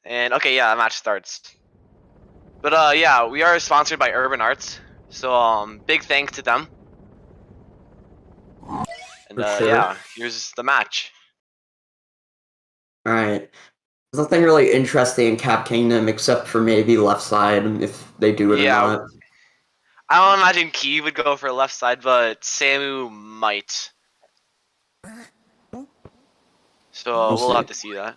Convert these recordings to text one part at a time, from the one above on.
And okay, yeah, the match starts. But yeah, we are sponsored by Urban Arts, so big thanks to them. And For sure. yeah, here's the match. Alright. There's nothing really interesting in Cap Kingdom except for maybe left side, if they do it or Yeah, not. I don't imagine Kiev would go for left side, but Samu might. So We'll we'll see. have to see that.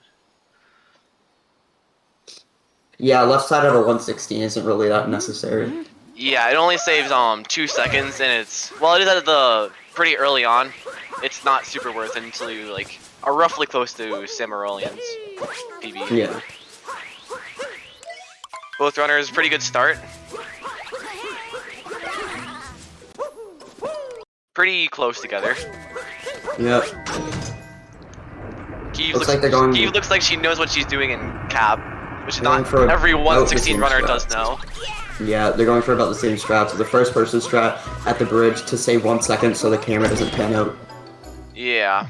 Yeah, left side at a 116 isn't really that necessary. Yeah, it only saves 2 seconds, and it's it is at the pretty early on. It's not super worth it until you like are roughly close to Samuroleon's PB. Yeah. Both runners, pretty good start. Pretty close together. Yep. Kiev looks like she knows what she's doing in Cap, which is not every 116 runner does know. Yeah, they're going for about the same strat. So the first person strat at the bridge to save 1 second so the camera doesn't pan out. Yeah.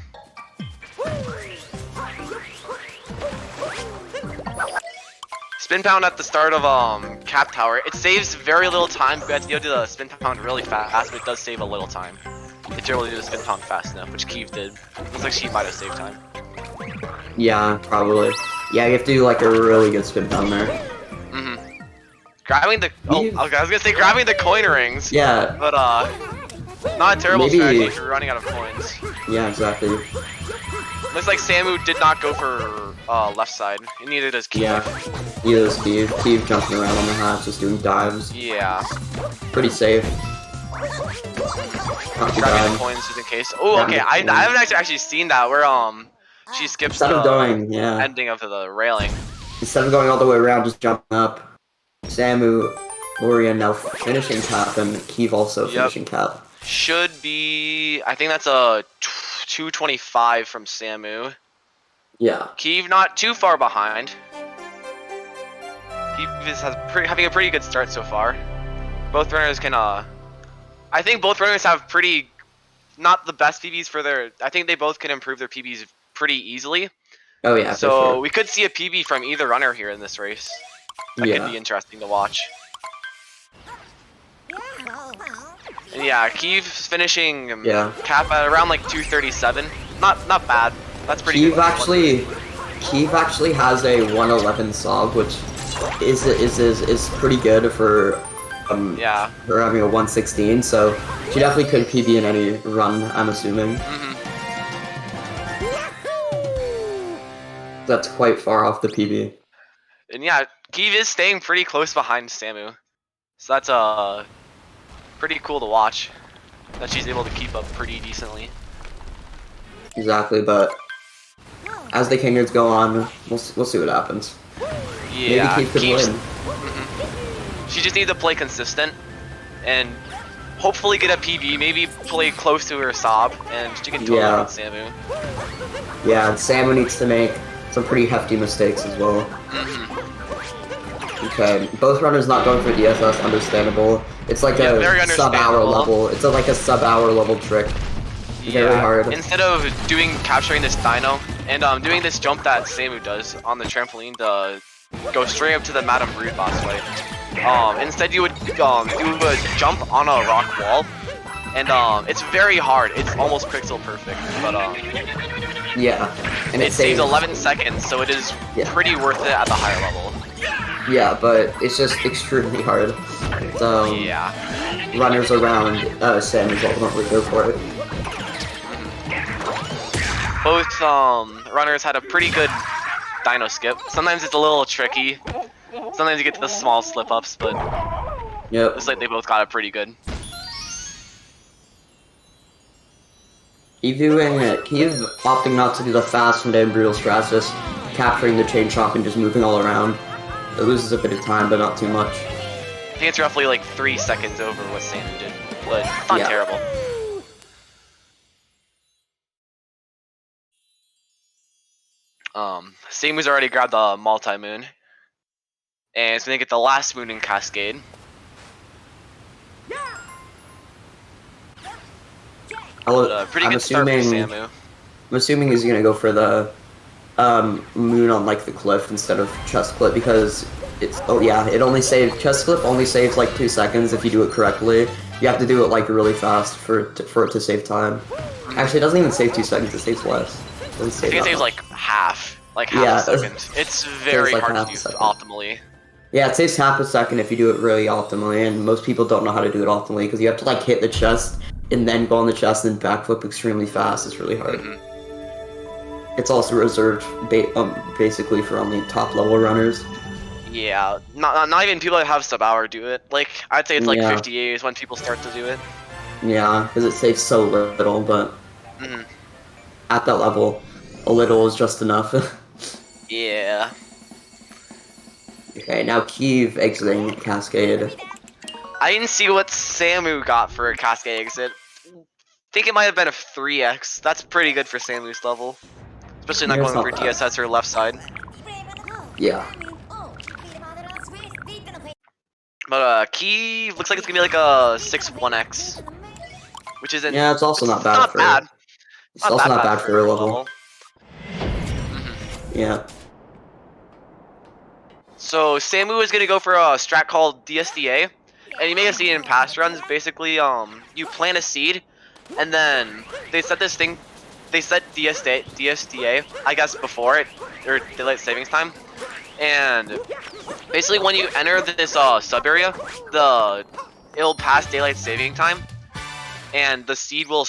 Spin pound at the start of Cap Tower. It saves very little time. You have to go to the spin pound really fast, but it does save a little time. If you're able to do the spin pound fast enough, which Kiev did. Looks like she might have saved time. Yeah, probably. Yeah, you have to do like a really good spin pound there. Grabbing the I was gonna say grabbing the coin rings. Yeah. But not a terrible strategy if you're running out of coins. Yeah, exactly. Looks like Samu did not go for left side, and neither does Kiev. Yeah, neither does Kiev. Kiev jumping around on the hatch, just doing dives. Yeah. Pretty safe. Not too Grabbing bad. the coins just in case. Oh, okay. I haven't actually seen that where she skips Instead of going, ending of the railing. Instead of going all the way around, just jumping up. Samuroleon now finishing cap, and Kiev also finishing cap. Should be. I think that's a 225 from Samu. Yeah. Kiev not too far behind. Kiev is having a pretty good start so far. Both runners can I think both runners have pretty, not the best PBs for their. I think they both can improve their PBs pretty easily. Oh yeah. So for sure. we could see a PB from either runner here in this race. That could be interesting to watch. And yeah, Kiev's finishing cap at around like 237. Not bad. That's pretty good. Kiev actually has a 111 SOG, which is pretty good for for having a 116. So she definitely could PB in any run, I'm assuming. That's quite far off the PB. And yeah, Kiev is staying pretty close behind Samu. So that's pretty cool to watch. That she's able to keep up pretty decently. Exactly, but as the Kingdoms go on, we'll see what happens. Yeah, maybe Kiev could win. She just needs to play consistent and hopefully get a PB, maybe play close to her Sob, and she can totally beat Samu. Yeah, and Samu needs to make some pretty hefty mistakes as well. Okay, both runners not going for DSS, understandable. It's like a sub-hour level. It's like a sub-hour level trick. Very hard. Instead of capturing this dino and doing this jump that Samu does on the trampoline to go straight up to the Madame Brood boss fight, instead you would do a jump on a rock wall, and it's very hard. It's almost pixel perfect, but and it saves 11 seconds, so it is pretty worth it at the higher level. Yeah, but it's just extremely hard. Runners around Samu's ultimately go for it. Both runners had a pretty good dino skip. Sometimes it's a little tricky. Sometimes you get to the small slip-ups, but looks like they both got it pretty good. Kiev opting not to do the fast and brutal strats, just capturing the chain chomp and just moving all around. It loses a bit of time, but not too much. I think it's roughly like 3 seconds over what Samu did, but not terrible. Samu's already grabbed the multi-moon, and it's gonna get the last moon in Cascade. Pretty good start for Samu. I'm assuming he's gonna go for the moon on like the cliff instead of chest clip because it's it only saves chest clip only saves like 2 seconds if you do it correctly. You have to do it like really fast for it to save time. Actually, it doesn't even save 2 seconds. It saves less. It doesn't save I think it saves like half a second. It's very like hard to use optimally. Yeah, it saves half a second if you do it really optimally, and most people don't know how to do it optimally because you have to like hit the chest and then go on the chest and backflip extremely fast. It's really hard. It's also reserved basically for only top level runners. Yeah, not even people that have sub hour do it. Like I'd say it's like 58 is when people start to do it. Yeah, because it saves so little, but at that level, a little is just enough. Yeah. Okay, now Kiev exiting Cascade. I didn't see what Samu got for a Cascade exit. I think it might have been a 3x. That's pretty good for Samu's level. Especially not going for DSS or left side. Yeah. But Kiev looks like it's gonna be like a 6-1x. Which isn't... Yeah, it's also not bad for... It's also not bad for a level. Yeah. So Samu is gonna go for a strat called DSDA, and you may have seen it in past runs. Basically, you plant a seed, and then they set this thing. They set DSDA, I guess, before it or daylight savings time, and basically when you enter this sub area, it'll pass daylight saving time, and the seed will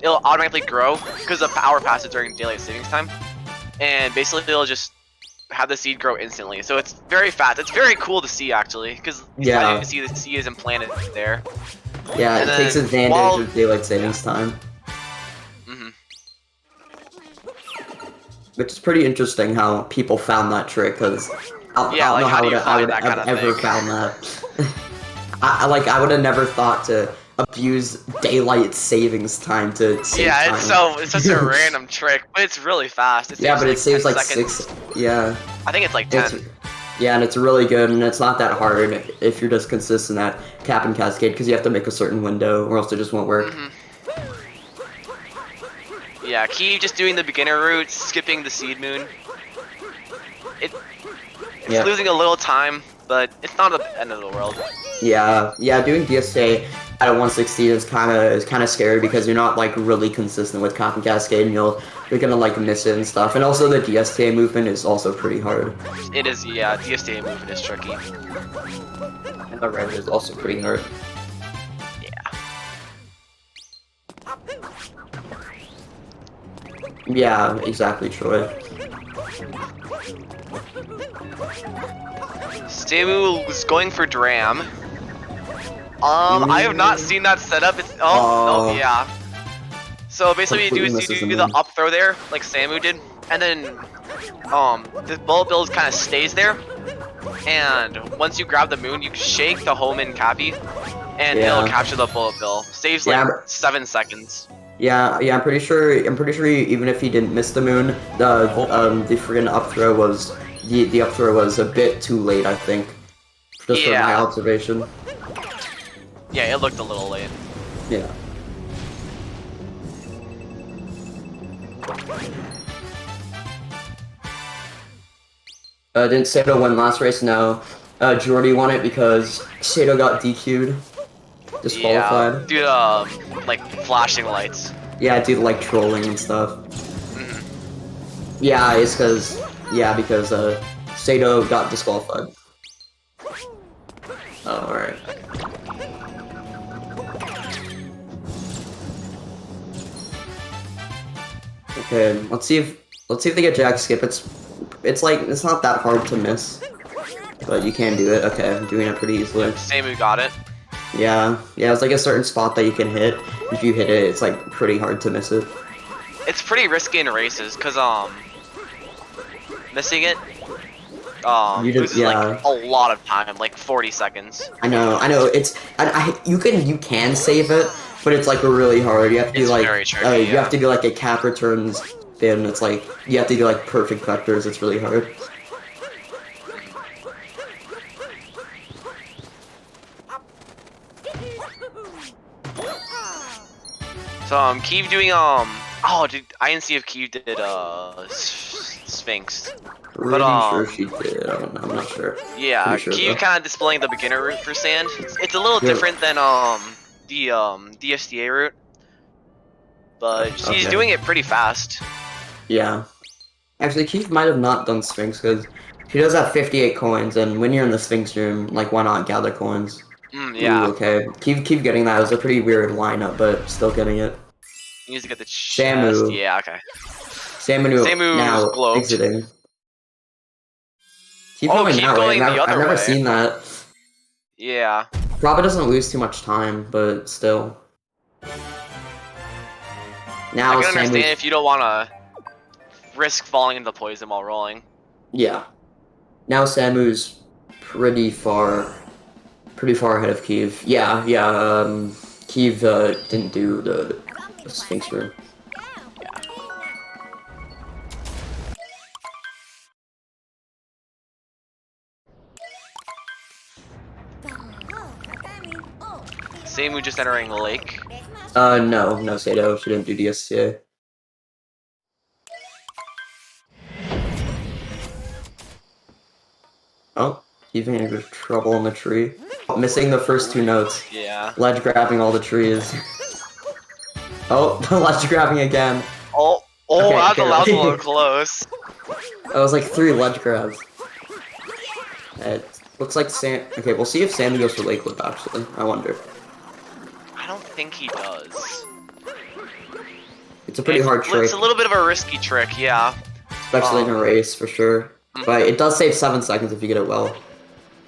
it'll automatically grow because the power passes during daylight savings time, and basically it'll just have the seed grow instantly. So it's very fast. It's very cool to see actually, because you can see the seed is implanted there. Yeah, it takes advantage of daylight savings time. Which is pretty interesting how people found that trick, because I don't know how I would have ever found that. I would have never thought to abuse daylight savings time to save time. It's such a random trick, but it's really fast. But it saves like 6. Yeah. I think it's like 10. Yeah, and it's really good, and it's not that hard if you're just consistent at cap and cascade, because you have to make a certain window, or else it just won't work. Yeah, Kiev just doing the beginner route, skipping the seed moon. It's losing a little time, but it's not the end of the world. Yeah, doing DSA at a 116 is kind of scary because you're not like really consistent with cap and cascade, and you're gonna like miss it and stuff. And also the DSTA movement is also pretty hard. It is, yeah. DSTA movement is tricky. And the red is also pretty hard. Yeah, exactly, Troy. Samu was going for Dram. I have not seen that setup. It's yeah. So basically, you do the up throw there, like Samu did, and then the bullet bill kind of stays there. And once you grab the moon, you shake the home in Cappy, and it'll capture the bullet bill. Saves like 7 seconds. Yeah, I'm pretty sure even if he didn't miss the moon, the friggin' up throw was the up throw was a bit too late, I think. Just from my observation. Yeah, it looked a little late. Yeah. Didn't Sato win last race? No. Jordy won it because Sato got DQ'd. Disqualified. Yeah, dude, like flashing lights. Yeah, dude, like trolling and stuff. Yeah, it's because Sato got disqualified. Oh, alright. Okay, let's see if they get jack skip. It's not that hard to miss, but you can do it. Okay, I'm doing it pretty easily. Samu got it. Yeah, it's like a certain spot that you can hit. If you hit it, it's like pretty hard to miss it. It's pretty risky in races, cause missing it loses like a lot of time, like 40 seconds. I know. It's you can save it, but it's like really hard. You have to do like you have to do like a cap returns spin. It's like you have to do like perfect vectors. It's really hard. So Kiev doing oh dude, I didn't see if Kiev did Sphinx. Pretty sure she did. I'm not sure. Yeah, Pretty sure, Kiev though. kind of displaying the beginner route for sand. It's a little different than the DSTA route, but she's Okay. doing it pretty fast. Yeah. Actually, Keith might have not done Sphinx because she does have 58 coins, and when you're in the Sphinx room, like, why not gather coins? Yeah. Ooh, okay. Keep getting that. It was a pretty weird lineup, but still getting it. Needs to get the chest. Samu. Yeah, okay. Samu now globed. exiting. Keep Oh, going keep that way. going the other I've never way. seen that. Yeah. Probably doesn't lose too much time, but still. Now I can understand Samu's... if you don't want to risk falling into poison while rolling. Yeah. Now Samu's pretty far ahead of Kiev. Yeah. Kiev didn't do the Sphinx room. Samu just entering the lake. No, Sato. She didn't do DSCA. Oh, he's in trouble in the tree. Missing the first two notes. Yeah. Ledge grabbing all the trees. Oh, the ledge grabbing again. Oh, Okay, that was a okay. little close. That was like 3 ledge grabs. It looks like Sam. Okay, we'll see if Sammy goes for Lake Clip, actually. I wonder. I don't think he does. It's a pretty hard trick. It's a little bit of a risky trick, yeah. Especially in a race, for sure. But it does save 7 seconds if you get it well.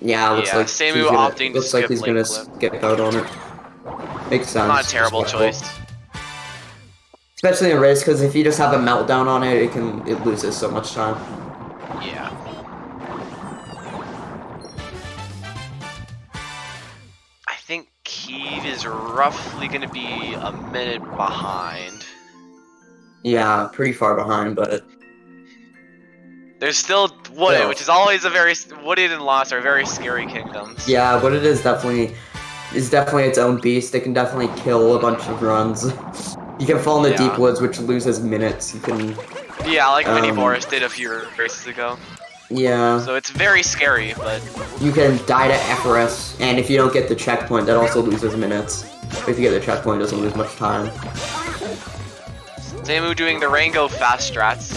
Yeah, it looks like Samu opting to skip he's Lake gonna Clip. skip out on it. Makes sense. Not a terrible choice. Especially in a race, because if you just have a meltdown on it, it loses so much time. Yeah. I think Kiev is roughly going to be a minute behind. Yeah, pretty far behind, but... There's still Wooded, which is always a very... Wooded and Lost are very scary kingdoms. Yeah, Wooded is definitely its own beast. It can definitely kill a bunch of runs. You can fall in the deep woods, which loses minutes. You can... Yeah, like Mini Boris did a few races ago. Yeah. So it's very scary, but... You can die to FRS, and if you don't get the checkpoint, that also loses minutes. If you get the checkpoint, it doesn't lose much time. Samu doing the Rango fast strats.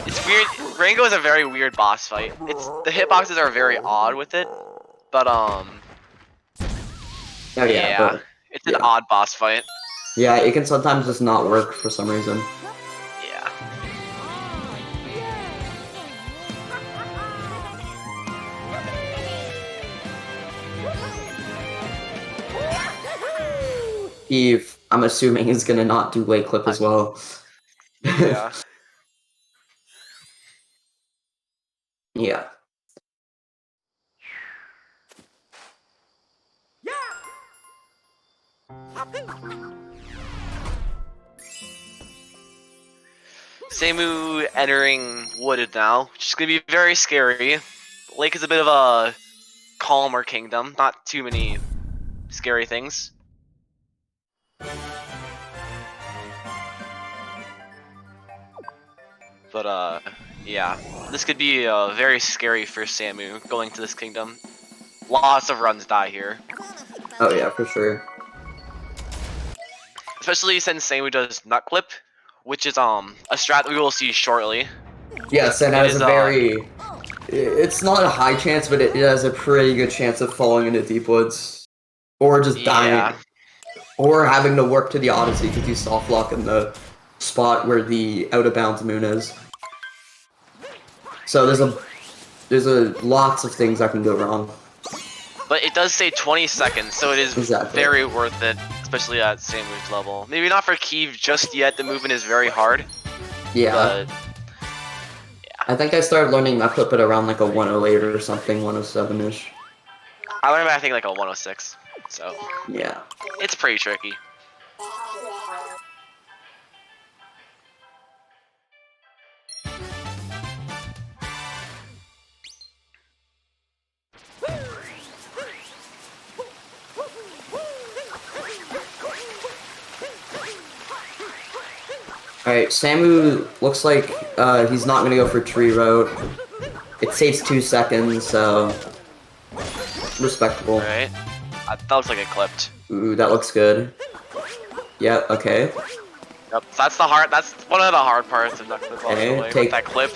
It's weird. Rango is a very weird boss fight. The hitboxes are very odd with it, but it's an odd boss fight. Yeah, it can sometimes just not work for some reason. Yeah. Eve, I'm assuming, is gonna not do Lake Clip as well. Yeah. Yeah. Samu entering Wooded now, which is gonna be very scary. Lake is a bit of a calmer kingdom, not too many scary things. But yeah, this could be very scary for Samu going to this kingdom. Lots of runs die here. Oh yeah, for sure. Especially since Samu does Nut Clip, which is a strat that we will see shortly. Yes, and that is a very... It's not a high chance, but it has a pretty good chance of falling into deep woods. Or just dying. Or having to work to the Odyssey because you soft lock in the spot where the out of bounds moon is. So there's lots of things that can go wrong. But it does say 20 seconds, so it is very worth it, especially at Samu's level. Maybe not for Kiev just yet, the movement is very hard. Yeah. But, I think I started learning that clip at around like a 108 or something, 107-ish. I learned I think like a 106, so... Yeah. It's pretty tricky. Alright, Samu looks like he's not gonna go for tree road. It saves 2 seconds, so respectable. Alright. That looks like it clipped. Ooh, that looks good. Yeah, okay. Yep, so that's one of the hard parts of Nut Clip, by the way, with that clip.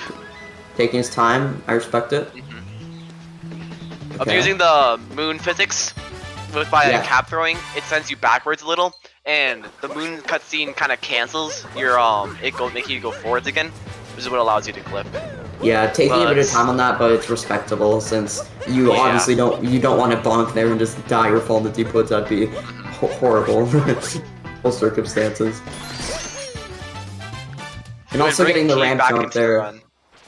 Taking his time, I respect it. Of using the moon physics by cap throwing, it sends you backwards a little, and the moon cutscene kind of cancels your making you go forwards again, which is what allows you to clip. Yeah, taking a bit of time on that, but it's respectable since you obviously don't want to bonk there and just die or fall into deep woods. That'd be horrible. All circumstances. And also getting the ramp jump there.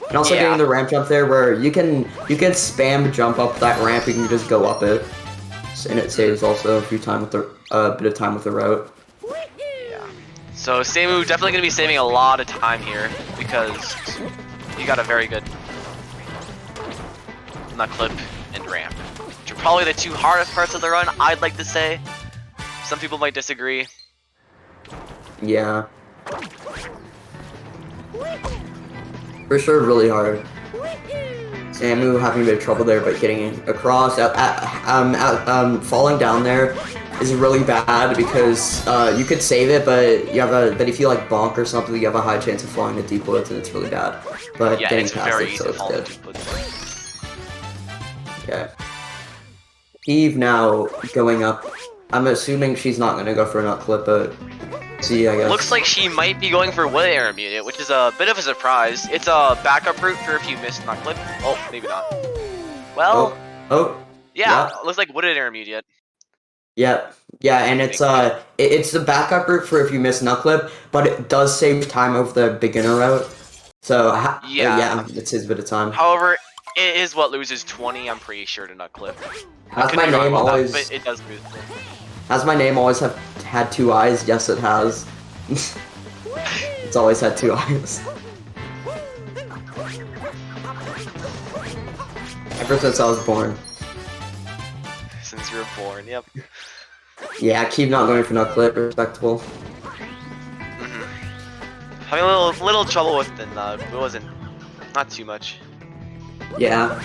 And also getting the ramp jump there where you can spam jump up that ramp, you can just go up it. And it saves also a few time with the bit of time with the route. Yeah. So Samu definitely gonna be saving a lot of time here because you got a very good nut clip and ramp, which are probably the 2 hardest parts of the run, I'd like to say. Some people might disagree. Yeah. For sure, really hard. Samu having a bit of trouble there, but getting across. Falling down there is really bad because you could save it, but but if you like bonk or something, you have a high chance of falling into deep woods, and it's really bad. But yeah, getting past it, so it's good. Okay. Eve now going up. I'm assuming she's not gonna go for a nut clip, but see, I guess. Looks like she might be going for wood air immediate, which is a bit of a surprise. It's a backup route for if you missed nut clip. Oh, maybe not. Well. Yeah. Looks like wooded air immediate. Yeah, and it's it's the backup route for if you miss nut clip, but it does save time over the beginner route. So yeah, it's his bit of time. However, it is what loses 20. I'm pretty sure to nut clip. Has my name always? But it does lose. Has my name always had 2 eyes? Yes, it has. It's always had 2 eyes. Ever since I was born. Since you were born, yep. Yeah, keep not going for nut clip. Respectable. Having a little trouble with the nut, but it wasn't not too much. Yeah.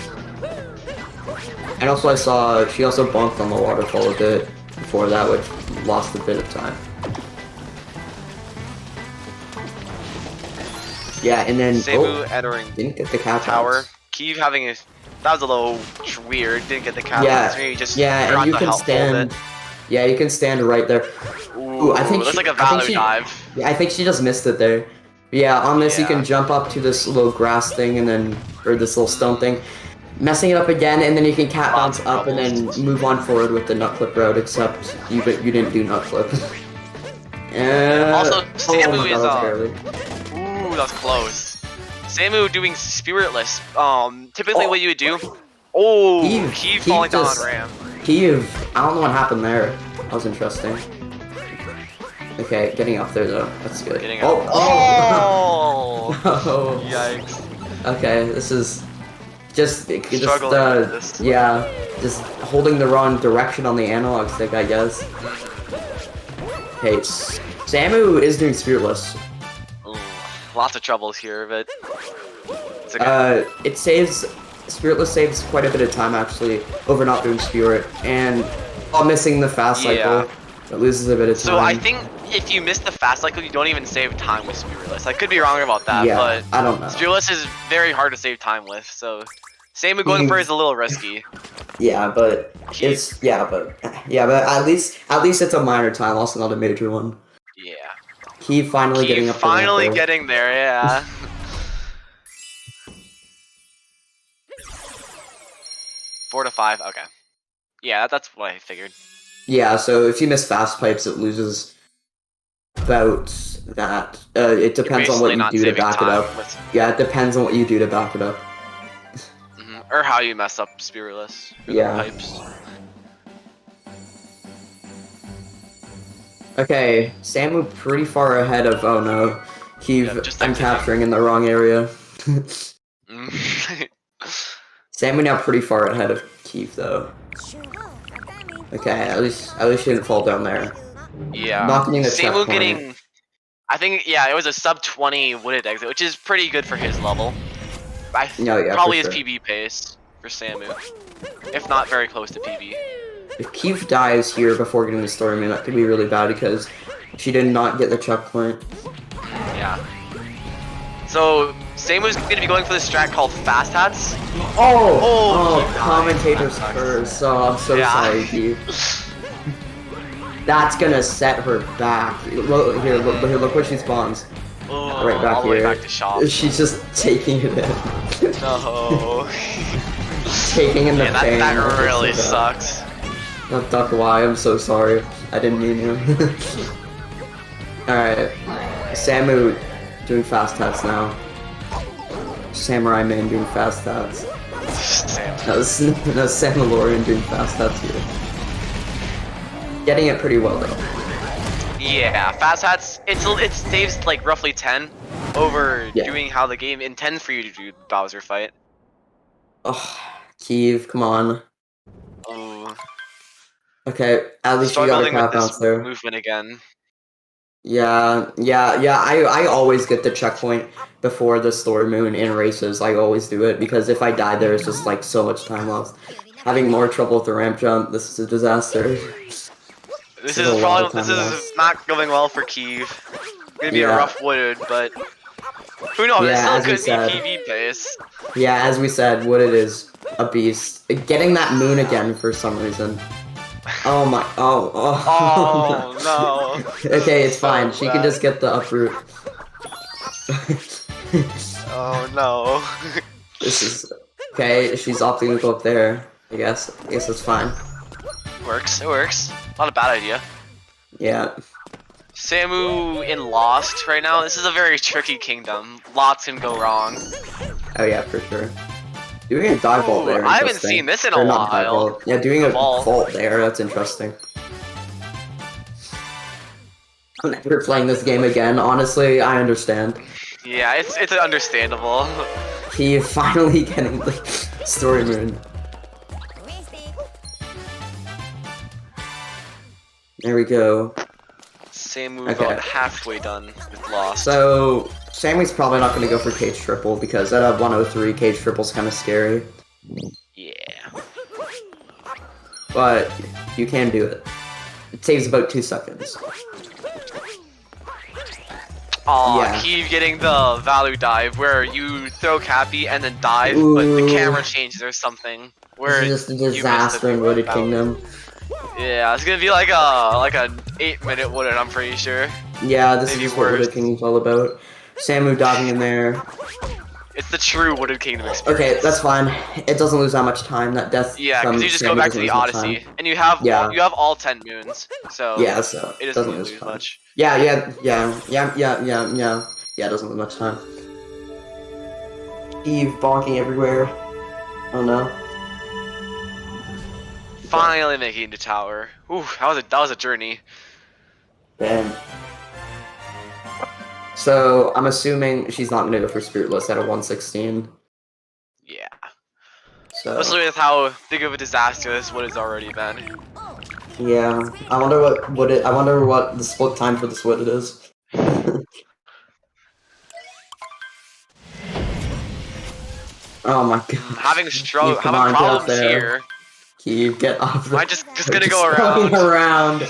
And also I saw she also bumped on the waterfall a bit before that, which lost a bit of time. Yeah, and then Samu entering didn't get the cap tower. Kiev having a that was a little weird. Didn't get the cap. Yeah, and you can stand. Yeah, you can stand right there. Ooh, I think it looks like a value dive. Yeah, I think she just missed it there. Yeah, on this you can jump up to this little grass thing and then, or this little stone thing, messing it up again, and then you can cat bounce up and then move on forward with the nut clip route. Except you didn't do nut clip. Also, Samu is ooh, that was close. Samu doing spiritless. Typically what you would do. Oh, Kiev falling down on ramp. Kiev, I don't know what happened there. That was interesting. Okay, getting up there though. That's good. Getting up. Oh! Oh! Yikes. Okay, this is just holding the wrong direction on the analog stick, I guess. Okay, Samu is doing spiritless. Ooh, lots of troubles here, but it's okay. Spiritless saves quite a bit of time actually over not doing spirit, and while missing the fast cycle, it loses a bit of time. So I think if you miss the fast cycle, you don't even save time with spiritless. I could be wrong about that, but I don't know. Spiritless is very hard to save time with, so Samu going for it is a little risky. Yeah, but but at least it's a minor time, also not a major one. Yeah. Kiev finally getting up. Finally getting there, yeah. 4 to 5, okay. Yeah, that's what I figured. Yeah, so if you miss fast pipes, it loses about that. It depends on what you do to back it up. Yeah, it depends on what you do to back it up. Or how you mess up spiritless pipes. Okay, Samu pretty far ahead of, oh no, Kiev, I'm capturing in the wrong area. Samu now pretty far ahead of Kiev though. Okay, at least she didn't fall down there. Yeah. Not getting the Samu getting I think, yeah, it was a sub 20 wooded exit, which is pretty good for his level. Probably his PB pace for Samu, if not very close to PB. If Kiev dies here before getting the story moon, that could be really bad because she did not get the checkpoint. Yeah. So Samu's going to be going for this strat called Fast Hats. Oh, Commentators first. So I'm so sorry, Kiev. That's gonna set her back. Look, here, look where she spawns. Oh, right back all the here. way back to shop. She's just taking it in. No. Taking in the pain. That really sucks. Dr. Y, I'm so sorry. I didn't mean to. Alright. Samu doing fast hats now. Samurai Man doing fast hats. That was Samuroleon doing fast hats here. Getting it pretty well though. Yeah, fast hats, it saves like roughly 10 over doing how the game intends for you to do the Bowser fight. Oh, Kiev, come on. Oh. Okay, at least you got a cap bounce there. Movement again. Yeah. I always get the checkpoint before the story moon in races. I always do it because if I die there, it's just like so much time lost. Having more trouble with the ramp jump. This is a disaster. This is not going well for Kiev. Gonna be a rough wooded, but who knows? Yeah, it's still could be PV pace. Yeah, as we said, wooded is a beast. Getting that moon again for some reason. Oh my! Oh no! Okay, it's fine. She can just get the uproot. Oh no! This is okay. She's opting to go up there. I guess it's fine. Works. It works. Not a bad idea. Yeah. Samu in Lost right now. This is a very tricky kingdom. Lots can go wrong. Oh yeah, for sure. Doing a dive vault there. I haven't seen this in a while. Yeah, doing a vault there. That's interesting. I'm never playing this game again. Honestly, I understand. Yeah, it's understandable. He finally getting the story moon. There we go. Samu about halfway done with Lost. So, Sammy's probably not going to go for cage triple because at a 103, cage triple's kind of scary. Yeah. But you can do it. It saves about 2 seconds. Aw, Kiev getting the value dive where you throw Cappy and then dive, but the camera changes or something. Where this is just a disaster in Wooded Kingdom. Yeah, it's gonna be like an 8-minute wooded, I'm pretty sure. Yeah, this is what Wooded Kingdom's all about. Samu diving in there. It's the true Wooded Kingdom experience. Okay, that's fine. It doesn't lose that much time. That death. Yeah, because you just go back to the Odyssey, and you have all 10 moons. So so it doesn't lose much. Yeah. It doesn't lose much time. Eve bonking everywhere. Oh no. Finally making the tower. Ooh, that was a journey. Damn. So I'm assuming she's not gonna go for Spiritless at a 116. Yeah. So especially with how big of a disaster this wood has already been. Yeah. I wonder what the split time for this wood it is. Oh my god. Having problems here. Kiev, get off the... Am I just gonna go around?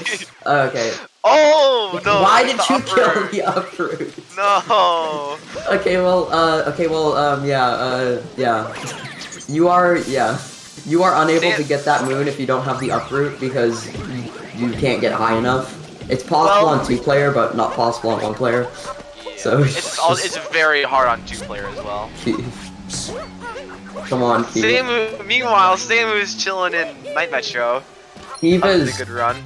Okay. Oh, no! Why did you kill the uproot? No! You are unable to get that moon if you don't have the uproot because you can't get high enough. It's possible on 2-player, but not possible on 1-player. Yeah. So it's very hard on 2-player as well. Come on, Kiev. Meanwhile, Samu is chilling in Night Metro. Kiev is a good run.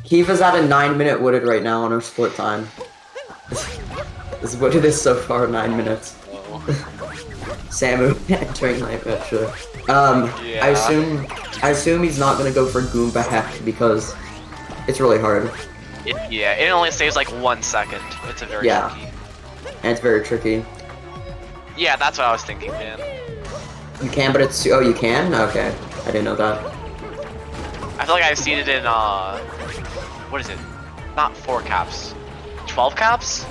Kiev is at a 9-minute wooded right now on her split time. This wooded is so far 9 minutes. Oh. Samu entering Night Metro. I assume he's not gonna go for Goomba Heck because it's really hard. It only saves like 1 second. It's a very tricky. And it's very tricky. Yeah, that's what I was thinking, man. You can, but it's... Oh, you can? Okay. I didn't know that. I feel like I've seen it in, what is it? Not 4 caps. 12 caps?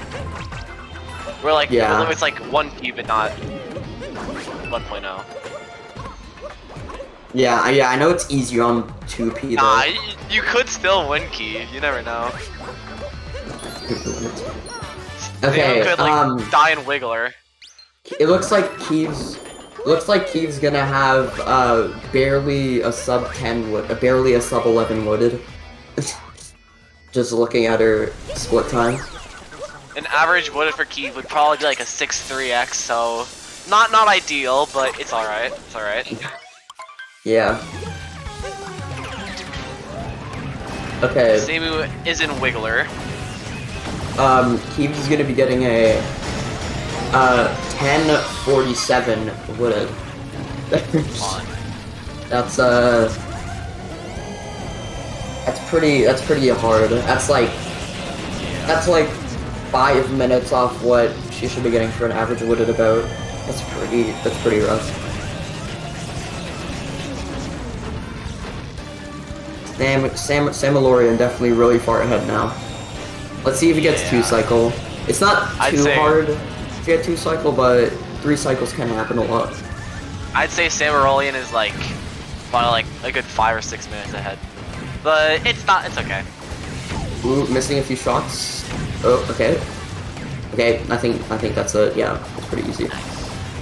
Where like it's like 1P but not 1.0. Yeah, I know it's easier on 2P though. Nah, you could still win Kiev. You never know. Okay, you could like die in Wiggler. It looks like Kiev's gonna have barely a sub 10 wood, barely a sub 11 wooded. Just looking at her split time. An average wooded for Kiev would probably be like a 6.3x, so not ideal, but it's alright. It's alright. Yeah. Okay. Samu is in Wiggler. Kiev is gonna be getting a 1047 wooded. That's pretty hard. That's like 5 minutes off what she should be getting for an average wooded about. That's pretty rough. Samuroleon definitely really far ahead now. Let's see if he gets 2 cycle. It's not too hard to get 2 cycle, but 3 cycles can happen a lot. I'd say Samuroleon is like probably like a good 5 or 6 minutes ahead. But it's okay. Ooh, missing a few shots. Oh, okay. Okay, I think that's a it's pretty easy.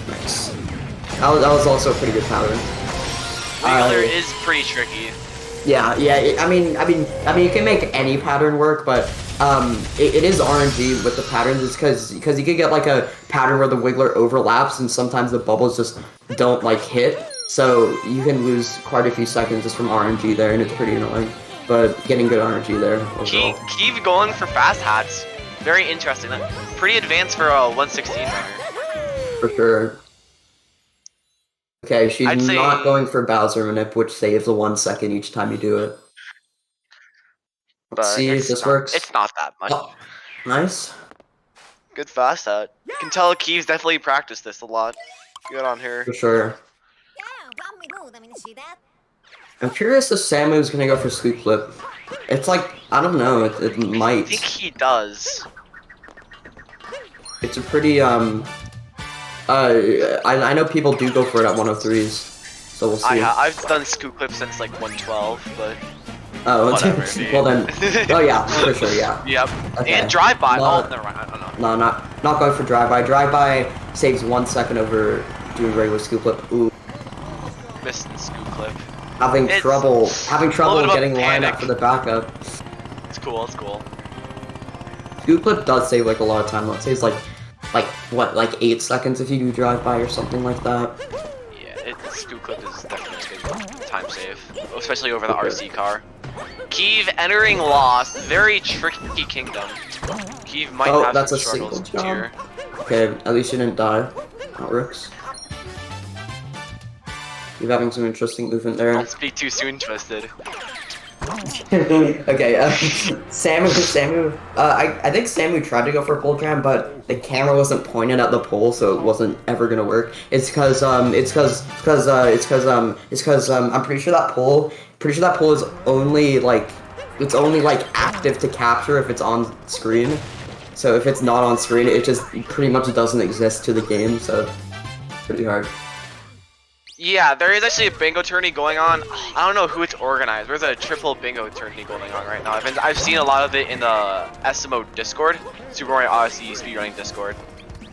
Nice. That was also a pretty good pattern. Wiggler is pretty tricky. Yeah. I mean, you can make any pattern work, but it is RNG with the patterns. It's because you could get like a pattern where the Wiggler overlaps, and sometimes the bubbles just don't like hit. So you can lose quite a few seconds just from RNG there, and it's pretty annoying. But getting good RNG there overall. Keep going for fast hats. Very interesting. Pretty advanced for a 116 runner. For sure. Okay, she's not going for Bowser Manip, which saves a 1 second each time you do it. Let's see if this works. It's not that much. Oh, nice. Good fast hat. You can tell Kiev's definitely practiced this a lot. Good on her. For sure. I'm curious if Samu's gonna go for scoop flip. It's like, I don't know, it might. I think he does. It's a pretty, I know people do go for it at 103s, so we'll see. I've done scoop clips since like 112, but... Oh, whatever, well then, oh yeah, for sure, yeah. Yep, okay. And drive-by, oh, never mind, I don't know. No, not going for drive-by. Drive-by saves 1 second over doing regular scoop flip. Ooh. Missed the scoop clip. Having trouble getting lined up for the backup. It's cool, it's cool. Scoop clip does save like a lot of time. Let's say it's like 8 seconds if you do drive-by or something like that. Yeah, scoop clip is definitely a good time save, especially over the RC car. Kiev entering Lost, very tricky kingdom. Kiev might have some struggles here. Okay, at least you didn't die. That works. You're having some interesting movement there. Don't speak too soon, Twisted. Okay, Samu, I think Samu tried to go for a pole jam, but the camera wasn't pointed at the pole, so it wasn't ever gonna work. It's cause I'm pretty sure that pole is only like, it's only like active to capture if it's on screen. So if it's not on screen, it just pretty much doesn't exist to the game, so pretty hard. Yeah, there is actually a bingo tourney going on. I don't know who it's organized. There's a triple bingo tourney going on right now. I've seen a lot of it in the SMO Discord, Super Mario Odyssey Speedrunning Discord.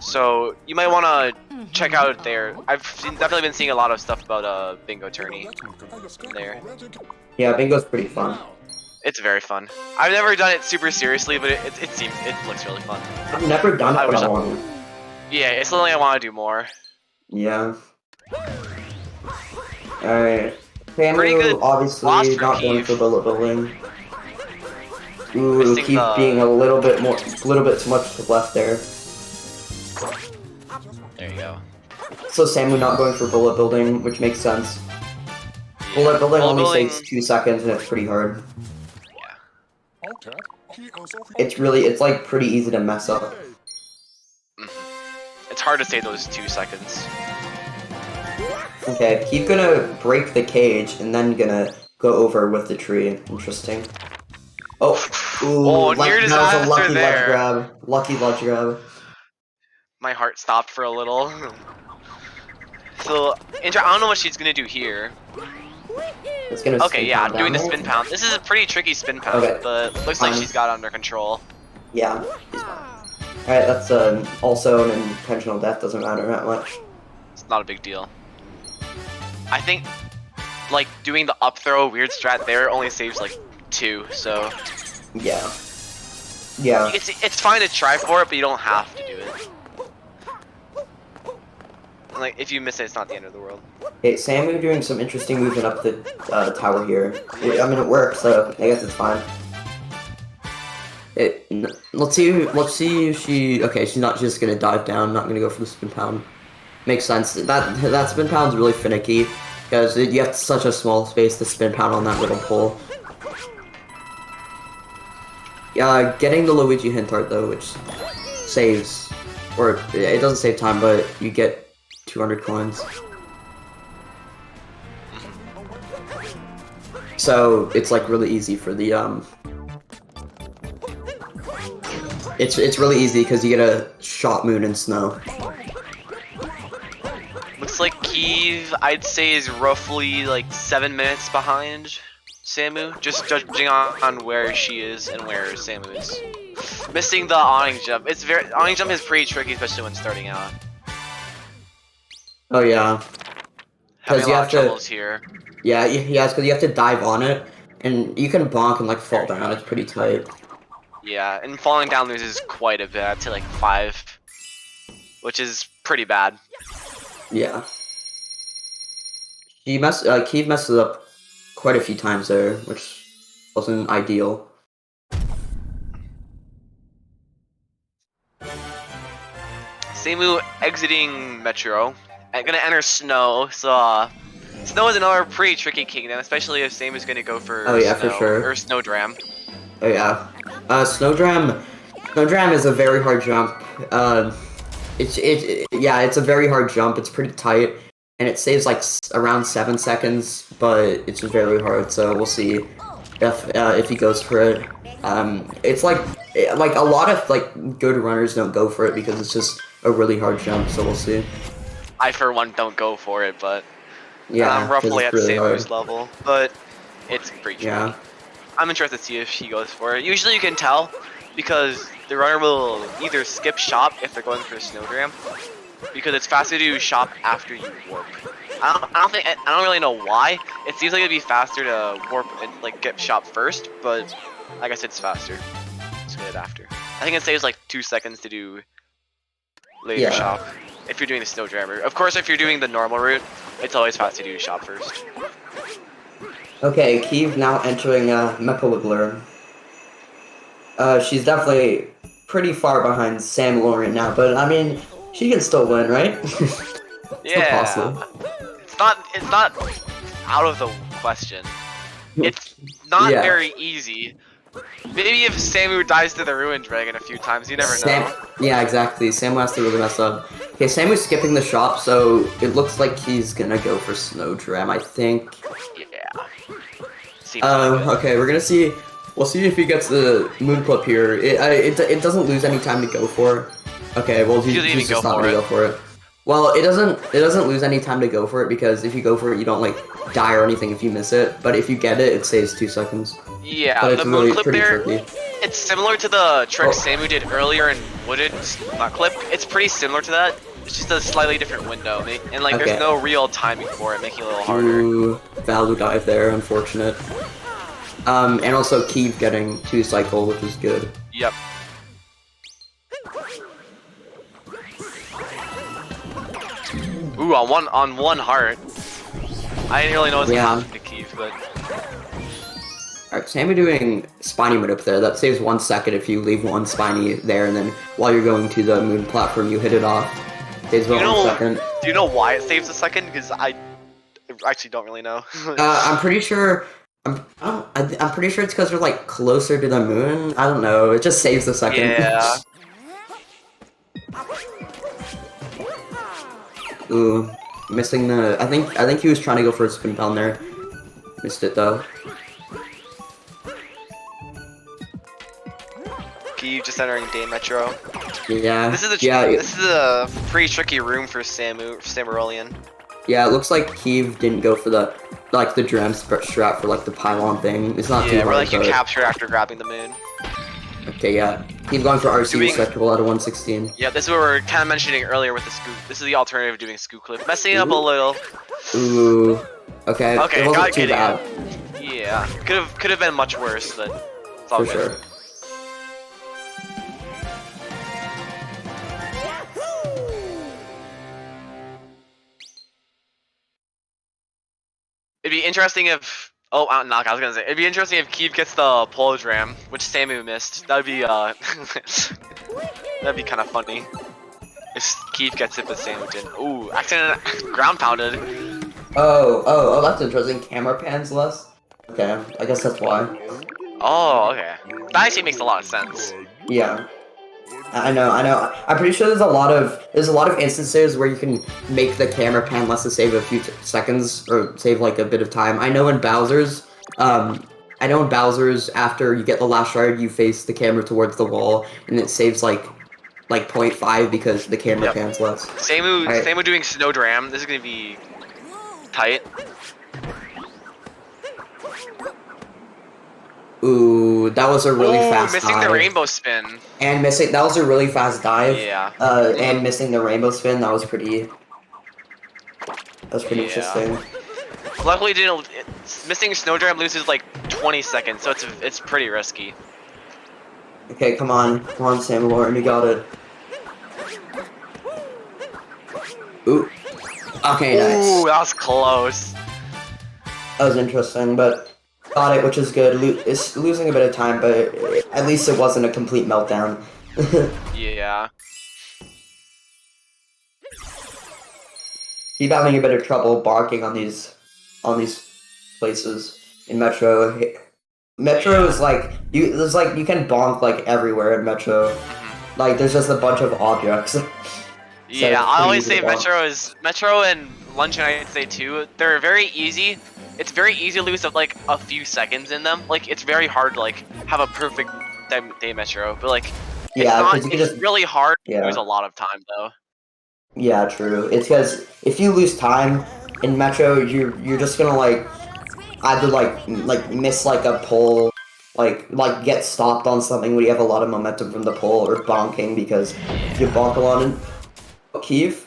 So you might want to check out it there. I've definitely been seeing a lot of stuff about bingo tourney there. Yeah, bingo's pretty fun. It's very fun. I've never done it super seriously, but it looks really fun. I've never done it, but I want to. Yeah, it's something I want to do more. Yeah. Alright. Samu obviously not going for bullet building. Ooh, keep being a little bit too much to the left there. There you go. So Samu not going for bullet building, which makes sense. Bullet building only takes 2 seconds and it's pretty hard. Yeah. It's like pretty easy to mess up. It's hard to say those 2 seconds. Okay, he's gonna break the cage and then gonna go over with the tree. Interesting. Oh, Oh, near that was a disaster lucky ledge there. grab. Lucky ledge grab. My heart stopped for a little. So, I don't know what she's gonna do here. It's gonna Okay, spin yeah, pound doing down the there. spin pound. This is a pretty tricky spin pound, Okay. but looks like she's got it under control. Yeah, he's fine. Alright, that's also an intentional death, doesn't matter that much. It's not a big deal. I think, like, doing the up throw weird strat there only saves, like, 2, so... Yeah. Yeah. It's fine to try for it, but you don't have to do it. And, like, if you miss it, it's not the end of the world. Okay, Samu doing some interesting movement up the tower here. I mean, it works, so I guess it's fine. Let's see if she... Okay, she's not just gonna dive down, not gonna go for the spin pound. Makes sense. That spin pound's really finicky, because you have such a small space to spin pound on that little pole. Yeah, getting the Luigi hint art though, which saves... Or, it doesn't save time, but you get 200 coins. So, it's like really easy for the, It's really easy because you get a shot moon and snow. Looks like Kiev, I'd say, is roughly like 7 minutes behind Samu, just judging on where she is and where Samu is. Missing the awning jump. Awning jump is pretty tricky, especially when starting out. Oh yeah. Having a lot of troubles here. Yeah, because you have to dive on it, and you can bonk and like fall down. It's pretty tight. Yeah, and falling down loses quite a bit. I'd say like 5, which is pretty bad. Yeah. Kiev messes up quite a few times there, which wasn't ideal. Samu exiting Metro. Gonna enter Snow, so Snow is another pretty tricky kingdom, especially if Samu's gonna go for Snow, for sure. Or Snowdram. Oh yeah. Snowdram is a very hard jump. It's a very hard jump. It's pretty tight, and it saves like around 7 seconds, but it's very hard. So we'll see if he goes for it. It's like a lot of like good runners don't go for it because it's just a really hard jump. So we'll see. I for one don't go for it, but yeah, I'm roughly at really Samu's level, but it's pretty tricky. Yeah. I'm interested to see if he goes for it. Usually you can tell because the runner will either skip shop if they're going for a Snowdram, because it's faster to shop after you warp. I don't really know why. It seems like it'd be faster to warp and like get shop first, but I guess it's faster. Let's get it after. I think it saves like 2 seconds to do later shop if you're doing the Snowdrammer. Of course, if you're doing the normal route, it's always faster to do shop first. Okay, Kiev now entering Mecha Wiggler. She's definitely pretty far behind Samuroleon now, but I mean, she can still win, right? Yeah. Possible. It's not out of the question. It's not very easy. Maybe if Samu dies to the Ruin Dragon a few times, you never know. Yeah, exactly. Samu has to really mess up. Okay, Samu's skipping the shop, so it looks like he's gonna go for Snowdram, I think. Yeah. Okay, we're gonna see. We'll see if he gets the moon clip here. It doesn't lose any time to go for. Okay, well he's just not gonna go for it. Well, it doesn't lose any time to go for it because if you go for it, you don't like die or anything if you miss it. But if you get it, it saves 2 seconds. Yeah, but it's the moon really clip pretty there. tricky. It's similar to the trick Samu did earlier in Wooded clip. It's pretty similar to that. It's just a slightly different window, and like there's no real timing for it, making it a little harder. Ooh, value dive there, unfortunate. And also Kiev getting 2 cycle, which is good. Yep. Ooh, on one heart. I didn't really know it was happening to Kiev, but. Alright, Samu doing spiny mode up there. That saves 1 second if you leave 1 spiny there, and then while you're going to the moon platform, you hit it off. Saves about 1 second. Do you know why it saves a second? Because I actually don't really know. I'm pretty sure. I'm pretty sure it's because they're like closer to the moon. I don't know. It just saves a second. Yeah. Ooh, missing the. I think he was trying to go for a spin down there. Missed it though. considering Day Metro. Yeah. This is a pretty tricky room for Samuroleon. Yeah, it looks like Kiev didn't go for the dram strat for like the pylon thing. It's not too hard. Yeah, where like you capture after grabbing the moon. Okay, yeah. Keep going for RC respectable out of 116. Yeah, this is what we were kind of mentioning earlier with the scoop. This is the alternative to doing scoop clip. Messing up a little. Ooh. Okay. Okay, it wasn't too bad. Yeah, could have been much worse, but it's all for good. Sure. It'd be interesting if I was gonna say it'd be interesting if Kiev gets the pole dram, which Samu missed. That'd be that'd be kind of funny. If Kiev gets it, but Samu didn't. Ooh, accident ground pounded. Oh, that's interesting. Camera pans less. Okay, I guess that's why. Oh, okay. That actually makes a lot of sense. Yeah. I know. I'm pretty sure there's a lot of instances where you can make the camera pan less to save a few seconds or save like a bit of time. I know in Bowser's, after you get the last shard, you face the camera towards the wall, and it saves like 0.5 because the camera pan's less. Samu doing snow dram. This is gonna be tight. Ooh, that was a really fast missing dive. The rainbow spin. And that was a really fast dive. Yeah. And missing the rainbow spin, that was pretty interesting. Luckily, missing Snowdram loses like 20 seconds, so it's pretty risky. Okay, come on, Samuroleon, you got it. Ooh. Okay, nice. Ooh, that was close. That was interesting, but got it, which is good. It's losing a bit of time, but at least it wasn't a complete meltdown. Yeah. Keep having a bit of trouble barking on these places in Metro. Metro is like you can bonk like everywhere in Metro. Like there's just a bunch of objects. Yeah, I always say Metro and Luncheon, I'd say too. They're very easy. It's very easy to lose like a few seconds in them. Like it's very hard to like have a perfect day Metro, but like it's really hard to lose a lot of time though. Yeah, true. It's because if you lose time in Metro, you're just gonna like either like miss like a pole, like get stopped on something when you have a lot of momentum from the pole, or bonking because you bonk a lot in Kiev.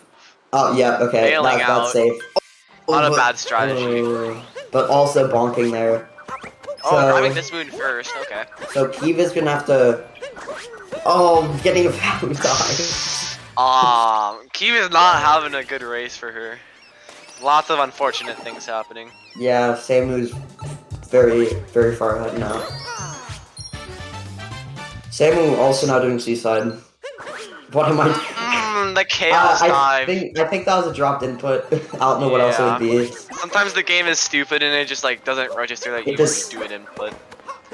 Oh yeah, okay, that's safe. Not a bad strategy. But also bonking there. Oh, grabbing this moon first, okay. So Kiev is gonna have to... Oh, getting a value die. Kiev is not having a good race for her. Lots of unfortunate things happening. Yeah, Samu's very, very far ahead now. Samu also now doing Seaside. What am I doing? The chaos dive. I think that was a dropped input. I don't know what else it would be. Sometimes the game is stupid and it just like doesn't register that you do an input.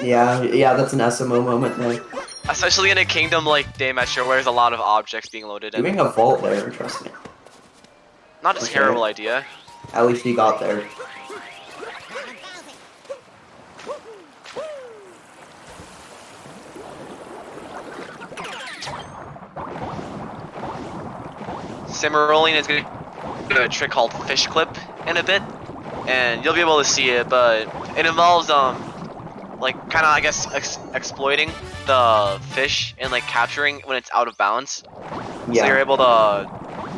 Yeah, that's an SMO moment there. Especially in a kingdom like Day Metro where there's a lot of objects being loaded in. Doing a vault there, trust me. Not a terrible idea. At least he got there. Samuroleon is going to do a trick called fish clip in a bit, and you'll be able to see it, but it involves like kind of I guess exploiting the fish and like capturing when it's out of bounds. Yeah. So you're able to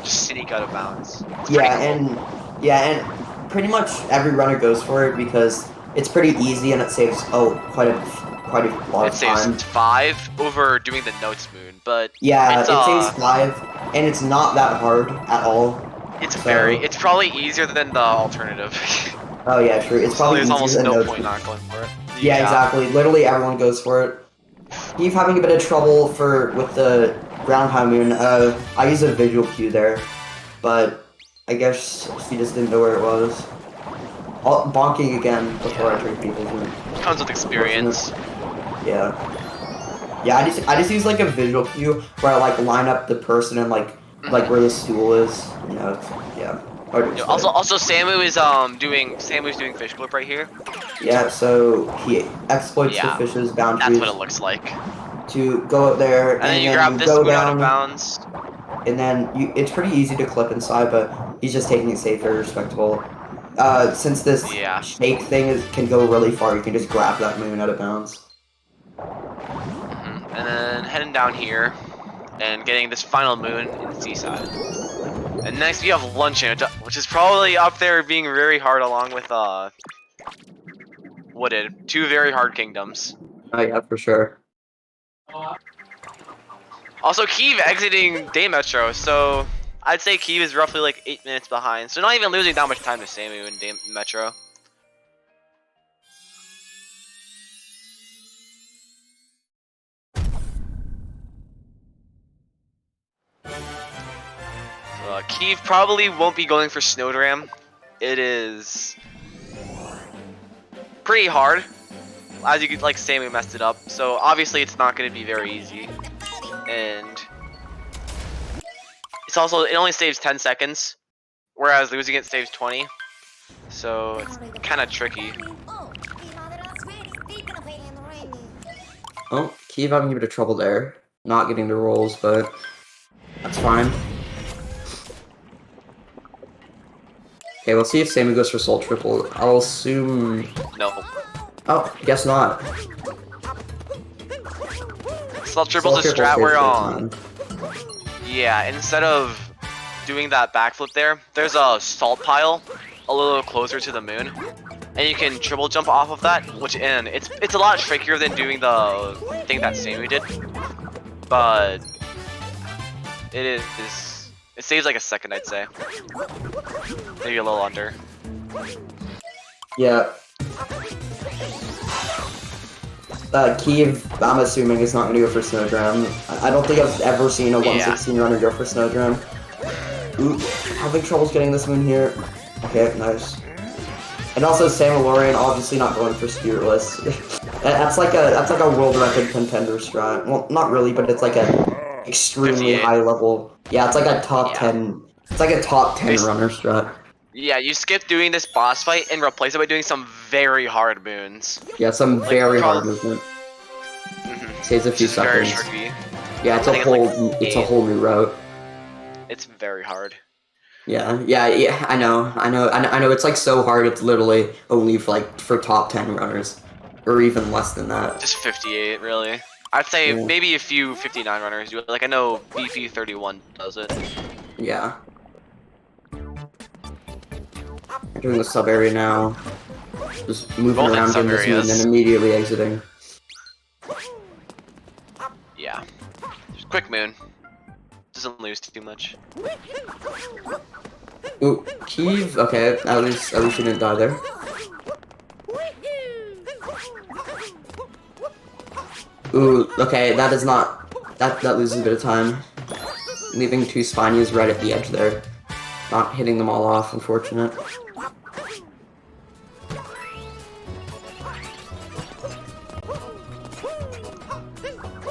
just sneak out of bounds. And pretty much every runner goes for it because it's pretty easy and it saves quite a lot of time. It saves 5 over doing the notes moon, but yeah, it saves 5, and it's not that hard at all. It's probably easier than the alternative. Oh yeah, true. It's probably there's almost than no point not going for it. Yeah, exactly. Literally everyone goes for it. Keep having a bit of trouble with the ground high moon. I use a visual cue there, but I guess he just didn't know where it was. Bonking again before I trick people. Comes with experience. Yeah. Yeah, I just use like a visual cue where I like line up the person and like where the stool is. You know, yeah. Also Samu's doing fish clip right here. Yeah, so he exploits the fish's boundaries. That's what it looks like. to go up there, and then you grab this go moon out down, of bounds. and then it's pretty easy to clip inside, but he's just taking it safe, very respectable. Since this shake thing can go really far, you can just grab that moon out of bounds. And then heading down here and getting this final moon in Seaside. And next we have Luncheon, which is probably up there being very hard along with Wooded. Two very hard kingdoms. Oh yeah, for sure. Also, Kiev exiting Day Metro, so I'd say Kiev is roughly like 8 minutes behind. So not even losing that much time to Samu in Day Metro. Kiev probably won't be going for Snowdram. It is pretty hard. As you could, like, Samu messed it up. So obviously it's not going to be very easy. And it's also, it only saves 10 seconds. Whereas losing it saves 20. So it's kind of tricky. Oh, Kiev having a bit of trouble there. Not getting the rolls, but that's fine. Okay, we'll see if Samu goes for Soul Triple. I'll assume... No. Oh, guess not. Soul Triple's a strat where, yeah, instead of doing that backflip there, there's a salt pile a little closer to the moon. And you can triple jump off of that, and it's a lot trickier than doing the thing that Samu did. But it saves like a second, I'd say. Maybe a little under. Yeah. Kiev, I'm assuming, is not going to go for Snowdram. I don't think I've ever seen a 116 runner go for Snowdram. Ooh, having troubles getting this moon here. Okay, nice. And also Samuroleon obviously not going for Spiritless. that's like a world record contender strat. Well, not really, but it's like a extremely high level. Yeah, it's like a top 10. It's like a top 10 runner strat. Yeah, you skip doing this boss fight and replace it by doing some very hard moons. Yeah, some like, very hard movement. Saves a few seconds. Very tricky. Yeah, it's it's a whole new route. It's very hard. Yeah, I know. It's like so hard. It's literally only for top 10 runners, or even less than that. Just 58, really. I'd say maybe a few 59 runners do it. Like I know BP31 does it. Yeah. I'm doing the sub area now. Just moving around in this moon and then immediately exiting. Yeah. Just quick moon. Doesn't lose too much. Ooh, Kiev. Okay, at least you didn't die there. Ooh, okay, that is not that loses a bit of time. Leaving two Spinies right at the edge there. Not hitting them all off, unfortunate.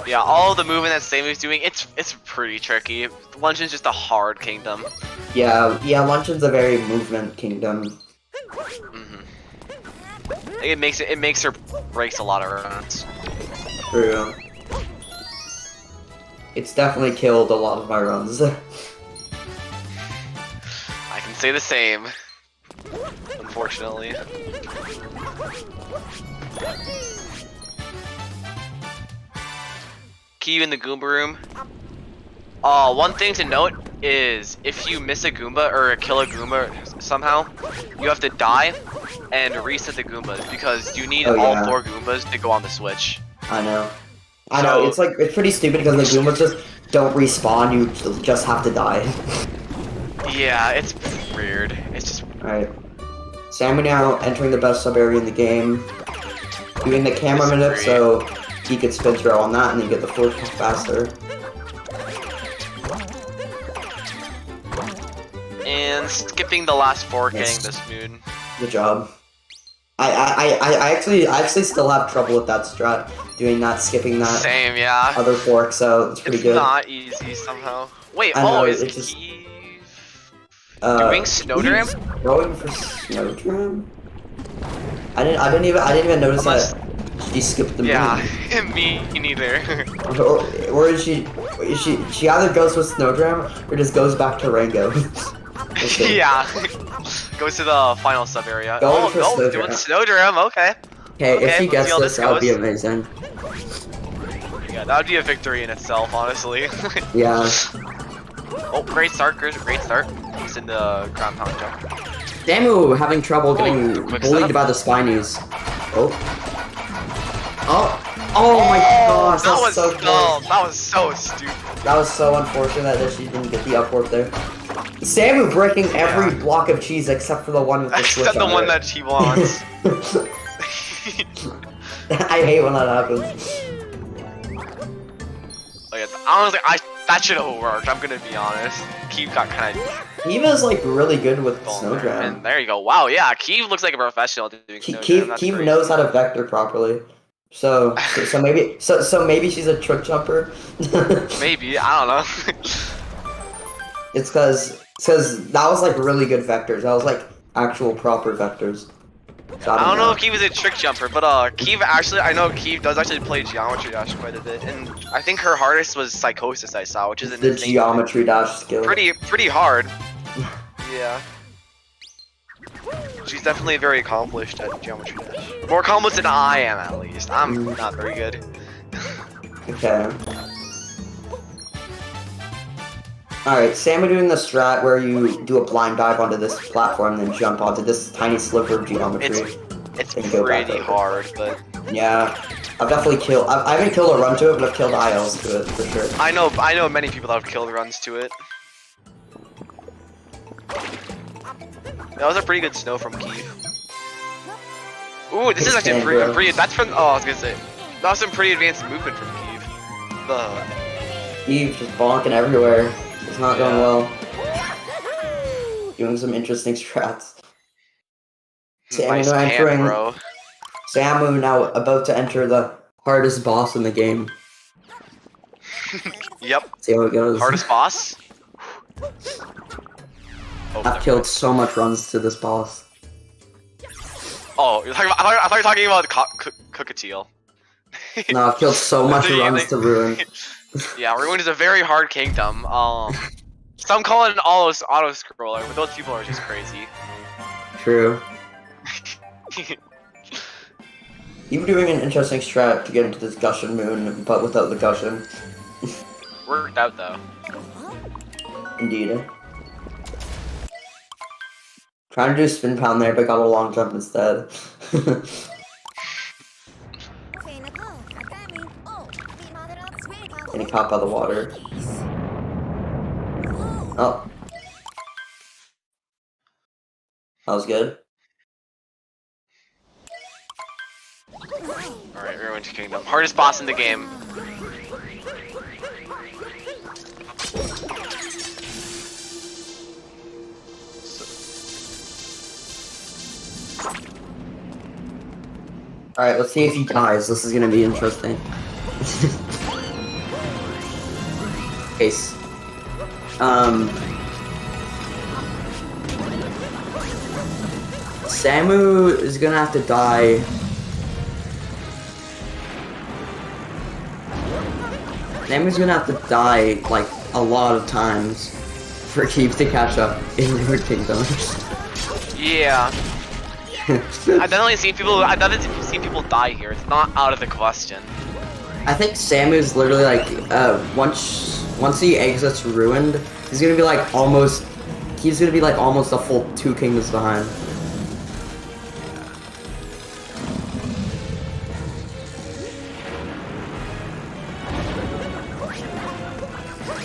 Yeah, all the movement that Samu's doing, it's pretty tricky. Luncheon's just a hard kingdom. Yeah, Luncheon's a very movement kingdom. It makes her breaks a lot of runs. True. It's definitely killed a lot of my runs. I can say the same. Unfortunately. Kiev in the Goomba room. One thing to note is if you miss a Goomba or kill a Goomba somehow, you have to die and reset the Goombas because you need all 4 Goombas to go on the switch. I know. I know, it's pretty stupid because the Goombas just don't respawn, you just have to die. Yeah, it's weird. It's just... Alright. Samu now entering the best sub area in the game. Doing the camera minute so he could spin throw on that and then get the 4 faster. And skipping the last 4 getting this moon. Good job. I actually still have trouble with that strat, doing that, skipping that. Same, yeah. Other fork, so it's pretty good. It's not easy somehow. Wait, is Kiev doing Snowdram? Going for Snowdram? I didn't even notice that She skipped the Yeah, moon. me neither. Or is she? She either goes with Snowdram or just goes back to Rango. Okay. Yeah. Goes to the final sub area. Going Oh, for no, Snowdram. doing Snowdram. Okay. Okay, if she let's gets see how this, that would be goes. amazing. Yeah, that would be a victory in itself, honestly. Yeah. Oh, great start, great start. It's in the ground pound jump. Samu having trouble getting quick bullied setup. by the Spinies. Oh. Oh my gosh, that was so close. that was so stupid. That was so unfortunate that she didn't get the upward there. Samu breaking every block of cheese except for the one with the switch Except the on one it. that she wants. I hate when that happens. Oh, yeah, honestly, that should have worked. I'm gonna be honest. Kiev got kind of. Kieva's like really good with Snowdram. And there you go. Wow, yeah, Kiev looks like a professional doing Snowdram. Kiev knows how to vector properly. So maybe she's a trick jumper. Maybe, I don't know. It's because that was like really good vectors. That was like actual proper vectors. So I don't know if Kiev is a trick jumper, but Kiev actually, I know Kiev does actually play Geometry Dash quite a bit, and I think her hardest was Psychosis I saw, which is an the Geometry Dash skill. Pretty hard. Yeah. She's definitely very accomplished at Geometry Dash. More accomplished than I am, at least. I'm not very good. Okay. Alright, Samu doing the strat where you do a blind dive onto this platform and then jump onto this tiny sliver of geometry. It's pretty hard, but... Yeah. I've definitely killed... I haven't killed a run to it, but I've killed ILs to it, for sure. I know many people that have killed runs to it. That was a pretty good snow from Kiev. Ooh, this is actually pretty... That's from... Oh, I was gonna say. That was some pretty advanced movement from Kiev. Kiev just bonking everywhere. It's not going well. Doing some interesting strats. Samu now about to enter the hardest boss in the game. Yep. See how it goes. Hardest boss? Oh, I've killed so much runs to this boss. Oh, I thought you were talking about Cookatiel. No, I've killed so much runs to Ruin. Yeah, Ruin is a very hard kingdom. Some call it an auto-scroller, but those people are just crazy. True. You're doing an interesting strat to get into this Gushin moon, but without the Gushin. Worked out, though. Indeed. Trying to do spin pound there, but got a long jump instead. Getting caught by the water. Oh. That was good. Alright, Ruined Kingdom. Hardest boss in the game. Alright, let's see if he dies. This is gonna be interesting. Case. Samu is gonna have to die. Samu's gonna have to die, like, a lot of times for Kiev to catch up in Ruined Kingdom. Yeah. I've definitely seen people die here. It's not out of the question. I think Samu's literally like, once he exits Ruined, he's gonna be like almost a full 2 kingdoms behind.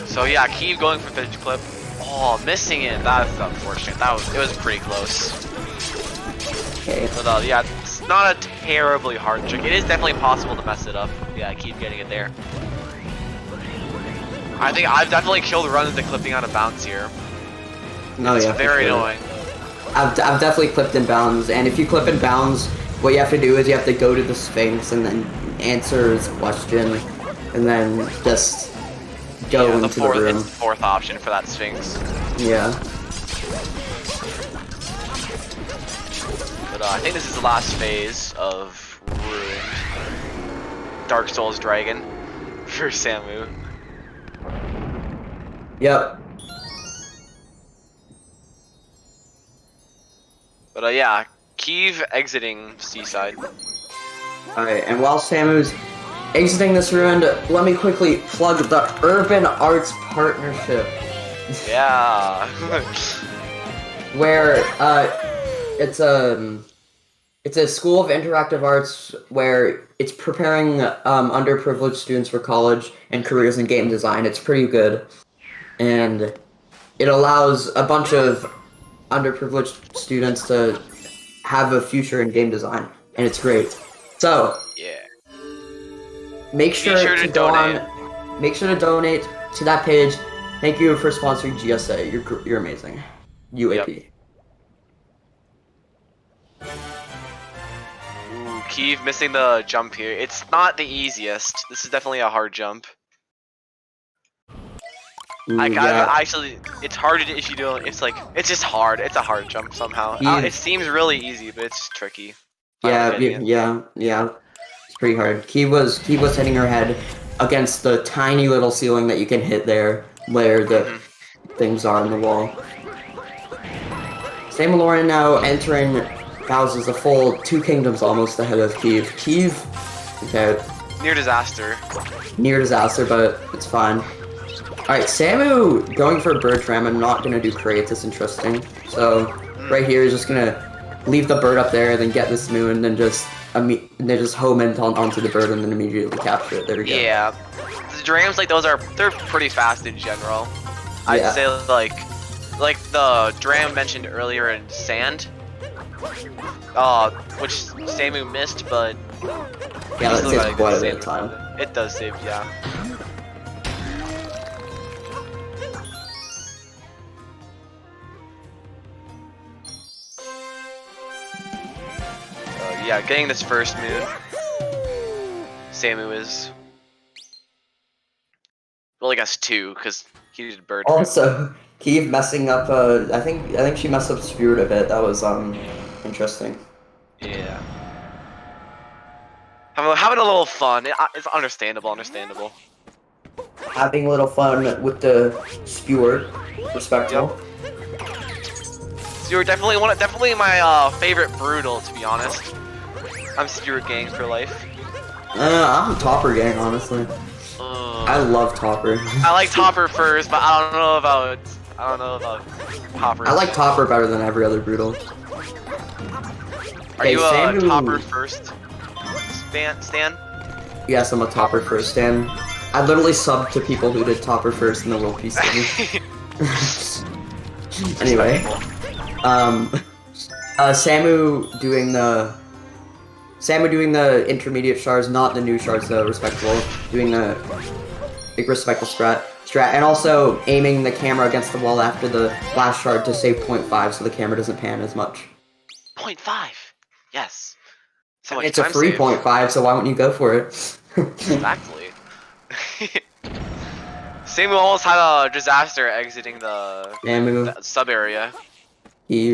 So yeah, Kiev going for the clip. Oh, missing it. That's unfortunate. It was pretty close. Okay. But yeah, it's not a terribly hard trick. It is definitely possible to mess it up. Yeah, I keep getting it there. I think I've definitely killed runs into clipping out of bounds here. No, it's yeah, very annoying. I've definitely clipped in bounds, and if you clip in bounds, what you have to do is you have to go to the Sphinx and then answer his question, and then just go into the room. It's the 4th option for that Sphinx. Yeah. But I think this is the last phase of Ruined. Dark Souls dragon for Samu. Yep. But yeah, Kiev exiting Seaside. Alright, and while Samu's exiting this ruin, let me quickly plug the Urban Arts Partnership. Yeah. Where it's a school of interactive arts where it's preparing underprivileged students for college and careers in game design. It's pretty good, and it allows a bunch of underprivileged students to have a future in game design, and it's great. So yeah, make sure to donate. Make sure to donate to that page. Thank you for sponsoring GSA. You're amazing. UAP. Yep. Ooh, Kiev missing the jump here. It's not the easiest. This is definitely a hard jump. Ooh, actually, it's hard if you don't. It's like it's just hard. It's a hard jump somehow. It seems really easy, but it's tricky. Yeah. It's pretty hard. Kiev was hitting her head against the tiny little ceiling that you can hit there, where the things are in the wall. Samuroleon now entering Bowser's a full 2 kingdoms almost ahead of Kiev. Okay. Near disaster. Near disaster, but it's fine. Alright, Samu going for a bird ram. I'm not gonna do crates, it's interesting. So, right here is just gonna leave the bird up there, then get this moon, then just home in onto the bird and then immediately capture it. There we go. Yeah. The drams like those they're pretty fast in general. I'd say like the dram mentioned earlier in Sand. Which Samu missed, but yeah, that saves quite a bit of time. It does save, yeah. Yeah, getting this first moon. Samu is. Well, I guess 2, because he did bird. Also, Kiev messing up. I think she messed up Spirit a bit. That was interesting. Yeah. Having a little fun. It's understandable. Having a little fun with the skewer. Respectful. Yep. So you're definitely my favorite brutal, to be honest. I'm Skewer gang for life. I'm a Topper gang, honestly. I love Topper. I like Topper first, but I don't know about Topper. I like Topper better than every other brutal. Are you a Topper first stan? Yes, I'm a Topper first stan. I literally subbed to people who did Topper first in the World Peace League. Anyway, Samu doing the intermediate shards, not the new shards though, respectable. Doing the big respectful strat, and also aiming the camera against the wall after the last shard to save 0.5 so the camera doesn't pan as much. 0.5? Yes. So it's a free 0.5, so why wouldn't you go for it? Exactly. Samu almost had a disaster exiting the sub area.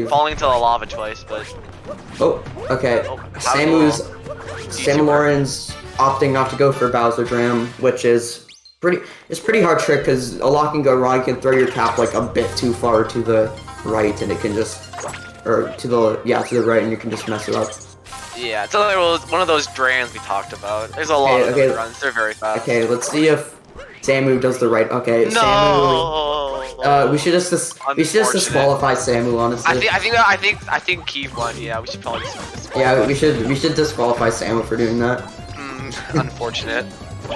Falling into the lava twice, but... Oh, okay. Samuroleon's opting not to go for Bowser Dram, which is pretty hard trick, because a lot can go wrong. You can throw your cap like a bit too far to the right, and it can just... Or to the right, and you can just mess it up. Yeah, it's one of those drams we talked about. There's a lot of those runs, they're very fast. Okay, let's see if Samu does the right. Okay, no! Samu. We should just disqualify Samu, honestly. I think Kiev won. Yeah, we should probably disqualify. Yeah, we should disqualify Samu for doing that. Unfortunate.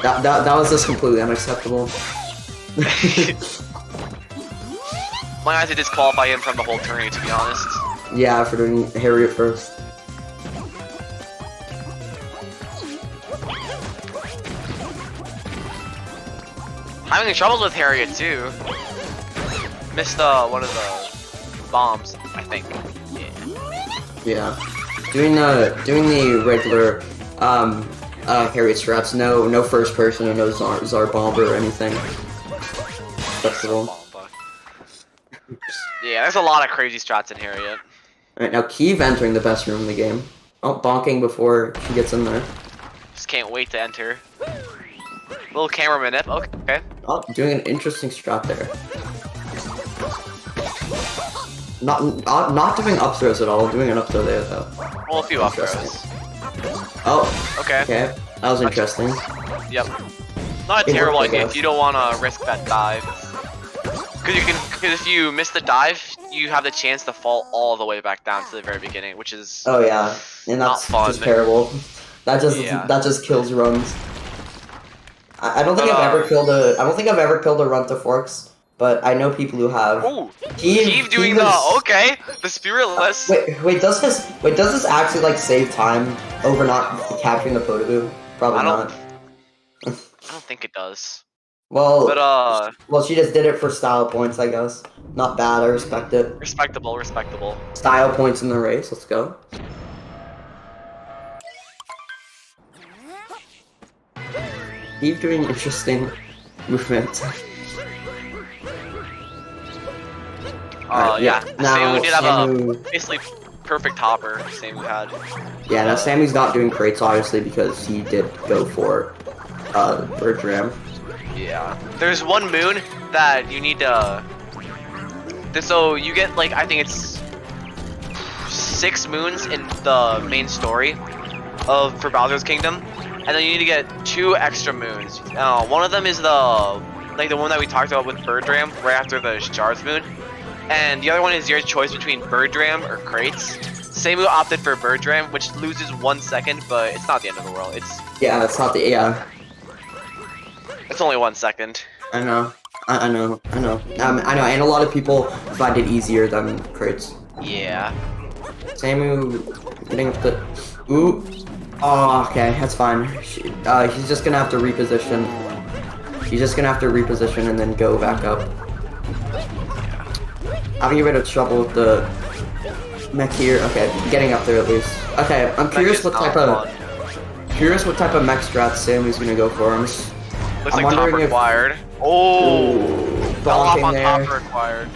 That was just completely unacceptable. Might have to disqualify him from the whole tourney, to be honest. Yeah, for doing Harriet first. Having troubles with Harriet too. Missed one of the bombs, I think. Yeah. Doing the regular Harriet strats, no first person or no Czar bomber or anything. Flexible. Yeah, there's a lot of crazy strats in Harriet. Alright, now Kiev entering the best room in the game. Oh, bonking before she gets in there. Just can't wait to enter. Little camera minute. Okay. Oh, doing an interesting strat there. Not doing up throws at all. Doing an up throw there though. Well, a few up throws. Oh. Okay. Okay. That was interesting. Yep. Not a terrible idea if you don't want to risk that dive. Because if you miss the dive, you have the chance to fall all the way back down to the very beginning, which is oh yeah, and that's just terrible. That just kills runs. I don't think I've ever killed a run to forks, but I know people who have. Ooh, Kiev doing the spiritless. Wait, does this actually like save time over not capturing the Potaboo? Probably not. I don't think it does. Well, but she just did it for style points, I guess. Not bad, I respect it. Respectable. Style points in the race, let's go. Keep doing interesting movements. Yeah. Now, Samu did have a basically perfect hopper. Samu had. Yeah, now Samu's not doing crates obviously because he did go for Bird Ram. Yeah. There's one moon that you need to. So you get like I think it's 6 moons in the main story for Bowser's Kingdom, and then you need to get 2 extra moons. One of them is the one that we talked about with Bird Ram right after the Shards moon, and the other one is your choice between Bird Ram or crates. Samu opted for Bird Ram, which loses 1 second, but it's not the end of the world. It's It's only 1 second. I know, and a lot of people find it easier than crates. Yeah. Samu getting up the. Ooh. Oh, okay, that's fine. He's just gonna have to reposition. He's just gonna have to reposition and then go back up. Having a bit of trouble with the mech here. Okay, getting up there at least. Okay, I'm curious what type of mech strat Samu's gonna go for. Looks like top required. Fell off on top required.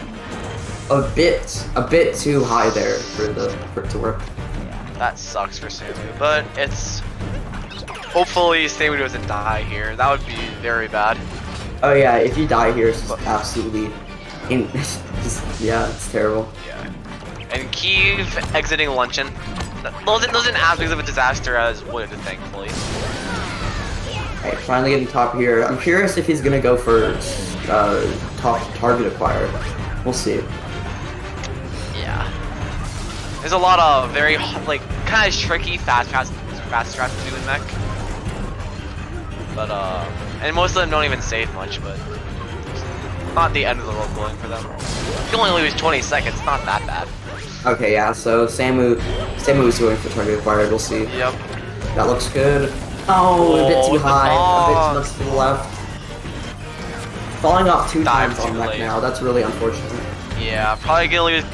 A bit too high there for it to work. That sucks for Samu, but it's hopefully Samu doesn't die here. That would be very bad. Oh yeah, if you die here, it's just absolutely, it's terrible. Yeah. And Kiev exiting luncheon wasn't as big of a disaster as would, thankfully. Alright, finally getting top here. I'm curious if he's gonna go for top target acquire. We'll see. Yeah. There's a lot of very kind of tricky fast strats to do in mech. But and most of them don't even save much, but not the end of the world going for them. You can only lose 20 seconds, not that bad. Okay, yeah, so Samu's going for target acquired, we'll see. Yep. That looks good. Oh, a bit too high, a bit too much to the left. Falling off 2 times on mech now, that's really unfortunate. Yeah, probably gonna lose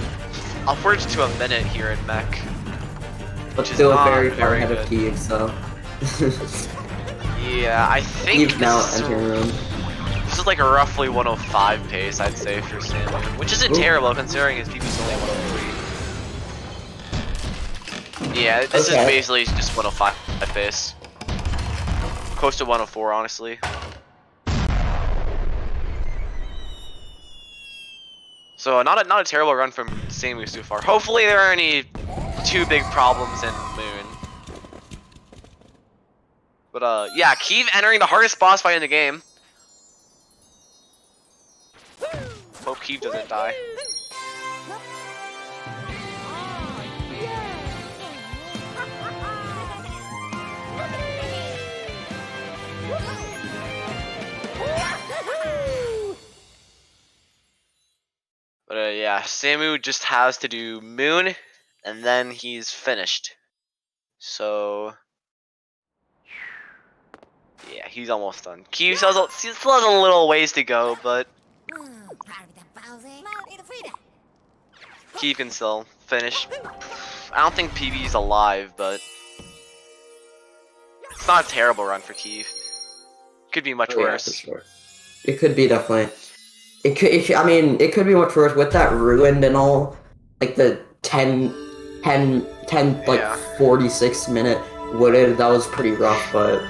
upwards to a minute here in mech. But still very far ahead of Kiev, so. Yeah, I think Kiev now entering room. This is like a roughly 105 pace, I'd say, for Samu, which isn't terrible considering his PB's only 103. Yeah, this is basically just 105 pace. Close to 104, honestly. So not a terrible run from Samu so far. Hopefully there aren't any too big problems in Moon. But yeah, Kiev entering the hardest boss fight in the game. Hope Kiev doesn't die. But yeah, Samu just has to do Moon, and then he's finished. So yeah, he's almost done. Kiev still has a little ways to go, but Kiev can still finish. I don't think PB's alive, but it's not a terrible run for Kiev. Could be much worse. Yeah, for sure. It could be definitely. I mean, it could be much worse with that ruined and all, like the 10 like 46 minute Wooded, that was pretty rough, but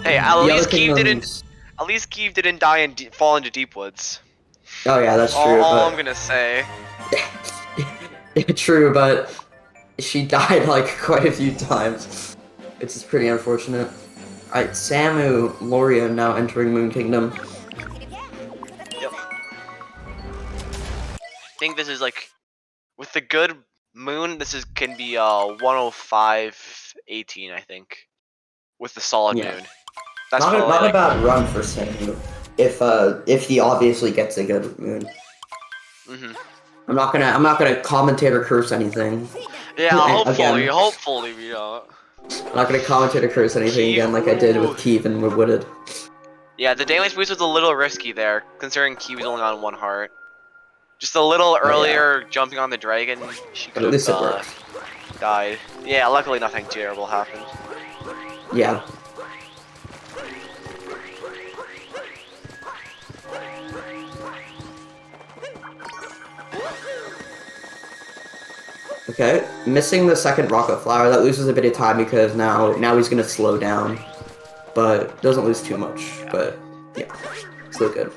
hey, at least Kiev didn't die and fall into deep woods. Oh yeah, that's true. All I'm gonna say. True, but she died like quite a few times. It's just pretty unfortunate. Alright, Samuroleon now entering Moon Kingdom. Yep. I think this is like, with the good moon, can be 105-18, I think. With the solid moon. That's not a bad run for Samu. If he obviously gets a good moon. I'm not gonna commentate or curse anything. Yeah, hopefully we don't. I'm not gonna commentate or curse anything again like I did with Kiev and Wooded. Yeah, the damage boost was a little risky there, considering Kiev was only on 1 heart. Just a little earlier jumping on the dragon, she could have died. Yeah, luckily nothing terrible happened. Yeah. Okay, missing the second rocket flower, that loses a bit of time because now he's gonna slow down. But doesn't lose too much, but yeah, still good.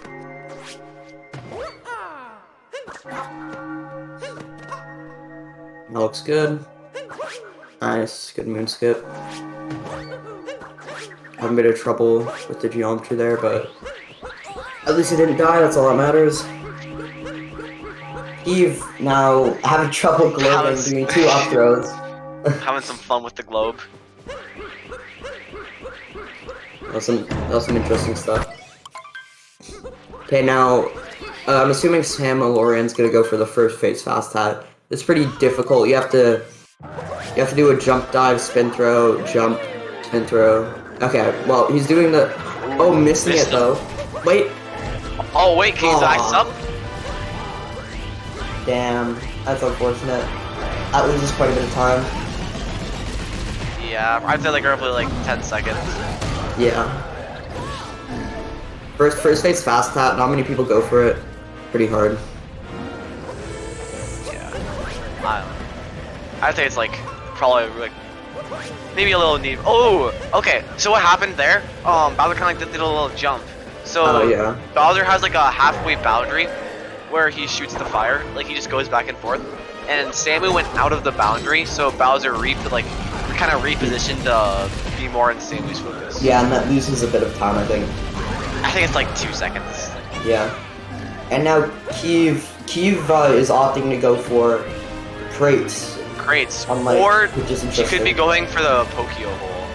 That looks good. Nice, good moon skip. Having a bit of trouble with the geometry there, but at least he didn't die, that's all that matters. Eve now having trouble globing, doing 2 up throws. Having some fun with the globe. That was some interesting stuff. Okay, now I'm assuming Samuroleon's gonna go for the first phase fast hat. It's pretty difficult. You have to do a jump dive, spin throw, jump, spin throw. Okay, well he's doing the missing it though. Wait. Oh wait, can you ice up? Damn, that's unfortunate. That loses quite a bit of time. Yeah, I'd say like roughly like 10 seconds. Yeah. First phase fast tap, not many people go for it. Pretty hard. Yeah. I'd say it's like probably like maybe a little neat. Oh, okay. So what happened there? Bowser kind of like did a little jump. So Bowser has like a halfway boundary where he shoots the fire. Like he just goes back and forth. And Samu went out of the boundary, so Bowser kind of repositioned to be more in Samu's focus. Yeah, and that loses a bit of time, I think. I think it's like 2 seconds. Yeah. And now Kiev is opting to go for crates. Or she could be going for the Pokio hole.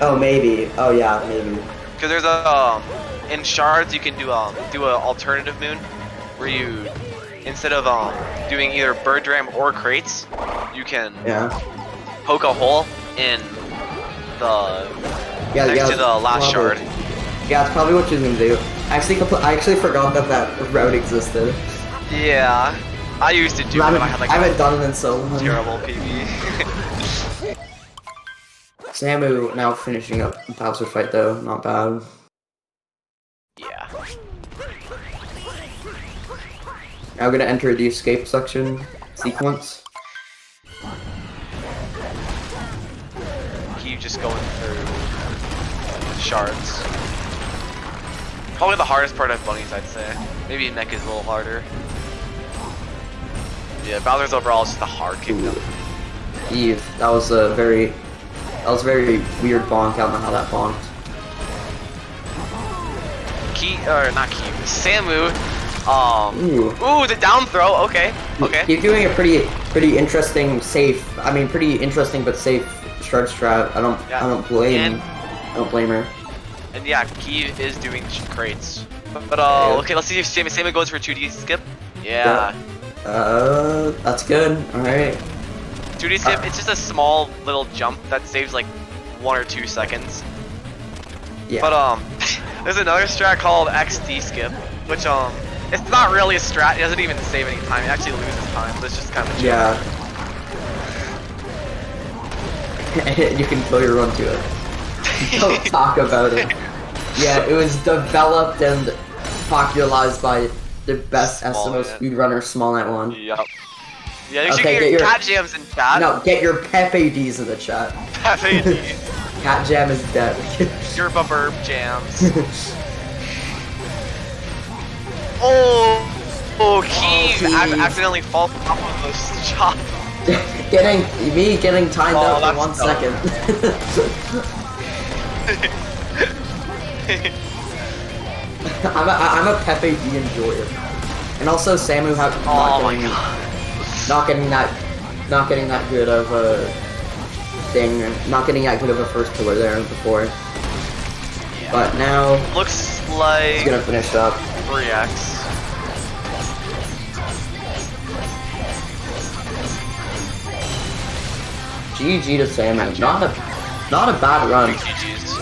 Oh, maybe. Oh, yeah, maybe. Because there's in shards you can do an alternative moon where you, instead of doing either bird ram or crates, you can poke a hole in the next to the last shard. Yeah, that's probably what she's gonna do. I actually forgot that route existed. Yeah, I used to do it when I had like I haven't done it in so long. Terrible PB. Samu now finishing up the Bowser fight though, not bad. Yeah. Now we're gonna enter the escape section sequence. Keep just going through shards. Probably the hardest part of bunnies, I'd say. Maybe Mech is a little harder. Yeah, Bowser's overall is just a hard kingdom. Eve, that was a very weird bonk. I don't know how that bonked. Not Key. Samu. Ooh, the down throw. Okay. He's doing a pretty interesting, safe. I mean, pretty interesting but safe strat. I don't blame her. And yeah, Key is doing crates. But okay, let's see if Samu goes for 2D skip. Yeah. That's good. All right. 2D skip. It's just a small little jump that saves like 1 or 2 seconds. Yeah. But there's another strat called XD skip, which it's not really a strat. It doesn't even save any time. It actually loses time. So it's just kind of a joke. Yeah. You can kill your run to it. Don't talk about it. Yeah, it was developed and popularized by the best SMO speedrunner, Smallnet1. Yep. Yeah, you should get your cat jams in chat. No, get your Pepe D's in the chat. Pepe D. Cat jam is dead. Your burp jams. Oh, Kiev accidentally falls off of the shop. getting timed out for 1 second. I'm a Pepe D enjoyer, and also Samu not getting that good of a thing, not getting that good of a first killer there before. Yeah. But now looks like he's gonna finish up 3x. GG to Samu. Not a bad run. GG's.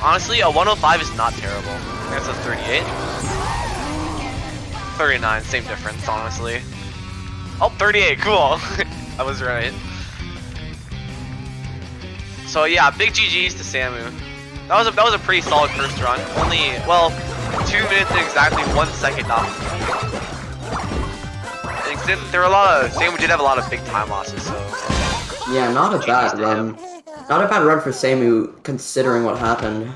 Honestly, a 105 is not terrible. That's a 38. 39, same difference, honestly. Oh, 38, cool. I was right. So yeah, big GG's to Samu. That was a pretty solid first run. Only, well, 2 minutes and exactly 1 second off. There were a lot of, Samu did have a lot of big time losses, so. Yeah, not a bad run. Not a bad run for Samu, considering what happened.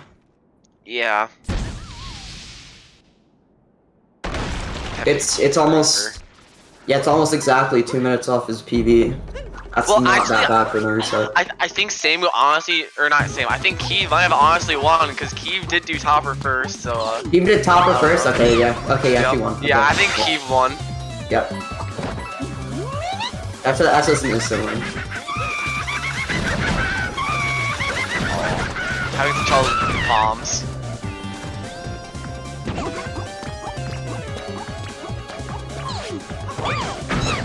Yeah. It's almost... Yeah, it's almost exactly 2 minutes off his PB. That's not that bad for the reset. I think Samu honestly, or not Samu, I think Kiev might have honestly won, because Kiev did do topper first, so... Kiev did topper first? Okay, yeah. Okay, yeah, he won. Okay. Yeah, I think Kiev won. Yep. That's just an instant win. Having to trouble with bombs.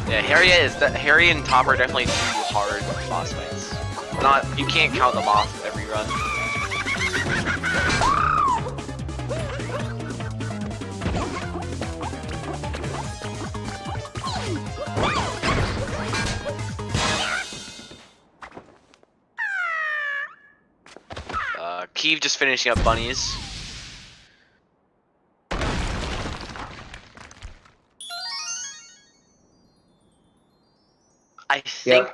Yeah, Harry and Top are definitely two hard boss fights. You can't count them off every run. Kiev just finishing up bunnies. I think.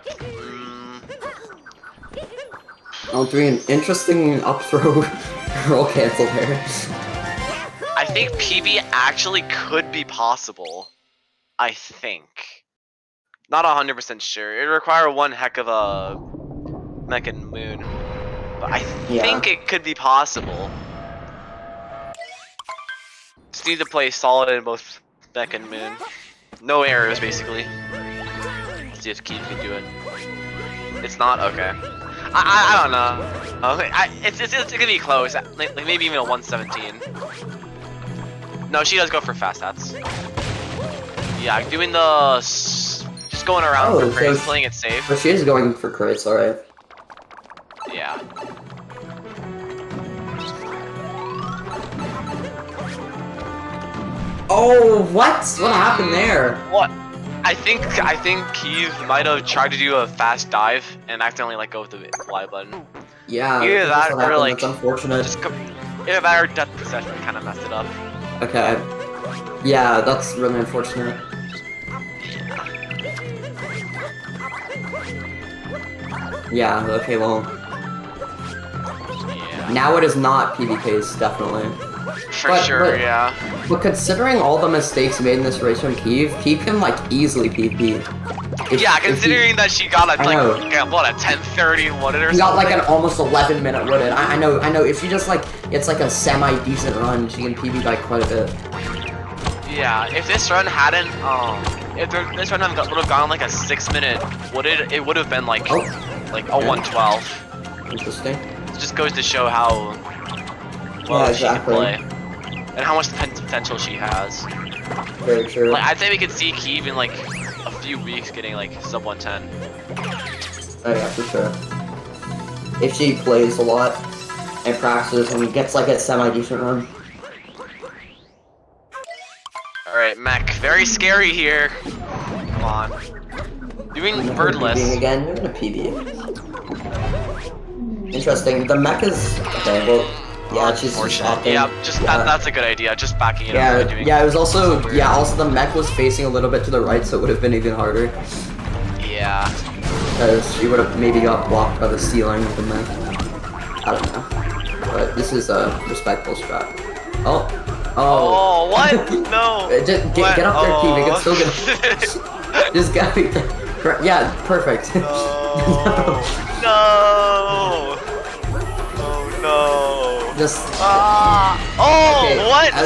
On 3, an interesting up throw. Roll cancel there. I think PB actually could be possible. I think. Not 100% sure. It would require one heck of a mech and moon. But I think it could be possible. Just need to play solid in both mech and moon. No errors, basically. Let's see if Kiev can do it. It's not? Okay. I don't know. It's gonna be close. Like maybe even a 117. No, she does go for fast hats. Yeah, I'm doing the... Just going around for crates, playing it safe. But she is going for crates, alright. Yeah. Oh, what? What happened there? What? I think Kiev might have tried to do a fast dive and accidentally let go with the Y button. Yeah. Either that or like... That's unfortunate. Either that or Death Possession kind of messed it up. Okay. Yeah, that's really unfortunate. Yeah, okay, well... Yeah. Now it is not PBK's, definitely. For sure, yeah. But considering all the mistakes made in this race from Kiev can, like, easily PP. Considering that she got a, what, a 10:30 wooded or something? She got, like, an almost 11-minute wooded. I know, if she just, like, it's like a semi-decent run, she can PB by quite a bit. Yeah, if this run hadn't, this run would have gone, like, a 6-minute wooded, it would have been, like, a 112. Interesting. It just goes to show how well she can play. And how much potential she has. Very true. Like, I'd say we could see Kiev in, like, a few weeks getting, like, sub 110. Oh yeah, for sure. If she plays a lot and practices and gets, like, a semi-decent run. Alright, mech. Very scary here. Come on. Doing birdless. Again, you're gonna PB. Interesting. The mech is... Okay, well... Yeah, she's shopping. Yeah, that's a good idea. Just backing it up by doing. Yeah, it was also also the mech was facing a little bit to the right, so it would have been even harder. Yeah. Because she would have maybe got blocked by the ceiling even then. I don't know. But this is a respectful strat. Oh. Oh, what? No. Just get up there, Kiev. You can still get. Just get. Yeah, perfect. No. No. Oh no. Just. Oh, Okay, what? At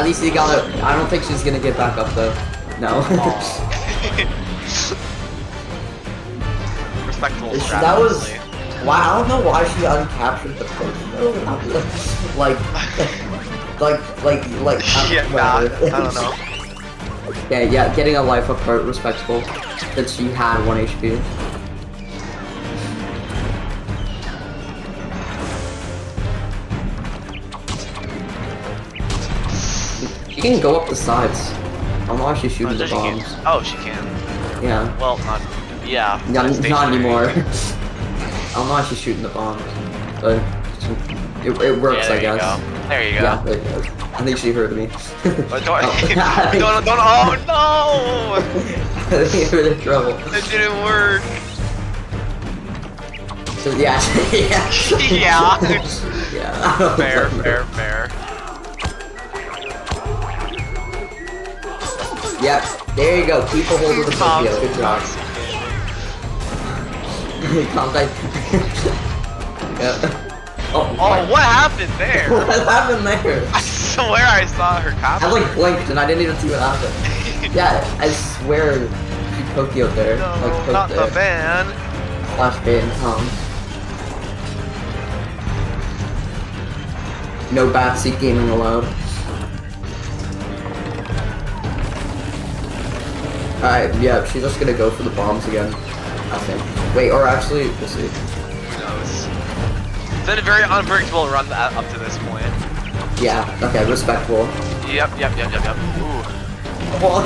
least you got it. I don't think she's gonna get back up though. No. Respectable That strat, was. honestly. Why? I don't know why she uncaptured the post. like. Yeah, I don't know. Yeah, getting a life apart, respectable. Since she had 1 HP. She can go up the sides. I don't know why she's shooting the bombs. Oh, she can. Yeah. Well, not. Yeah. Not anymore. I don't know why she's shooting the bombs, but it works, Yeah, I guess. There you go. Yeah, there you go. I think she heard me. Don't, oh no! I think you're in trouble. It didn't work. So, yeah. Yeah. Yeah. Fair. Yep, there you go. Keep a hold of the Tokyo. Good job. Yeah. Oh, what happened there? What happened there? I swear I saw her capture. I like blinked and I didn't even see what happened. Yeah, I swear she Tokyo'd there. No, like, not there. the van. Flash ban, No backseat gaming allowed. Alright, yeah, she's just gonna go for the bombs again, I think. Wait, or actually, we'll see. Who knows? It's been a very unpredictable run up to this point. Yeah, okay, respectful. Yep. Ooh. Oh,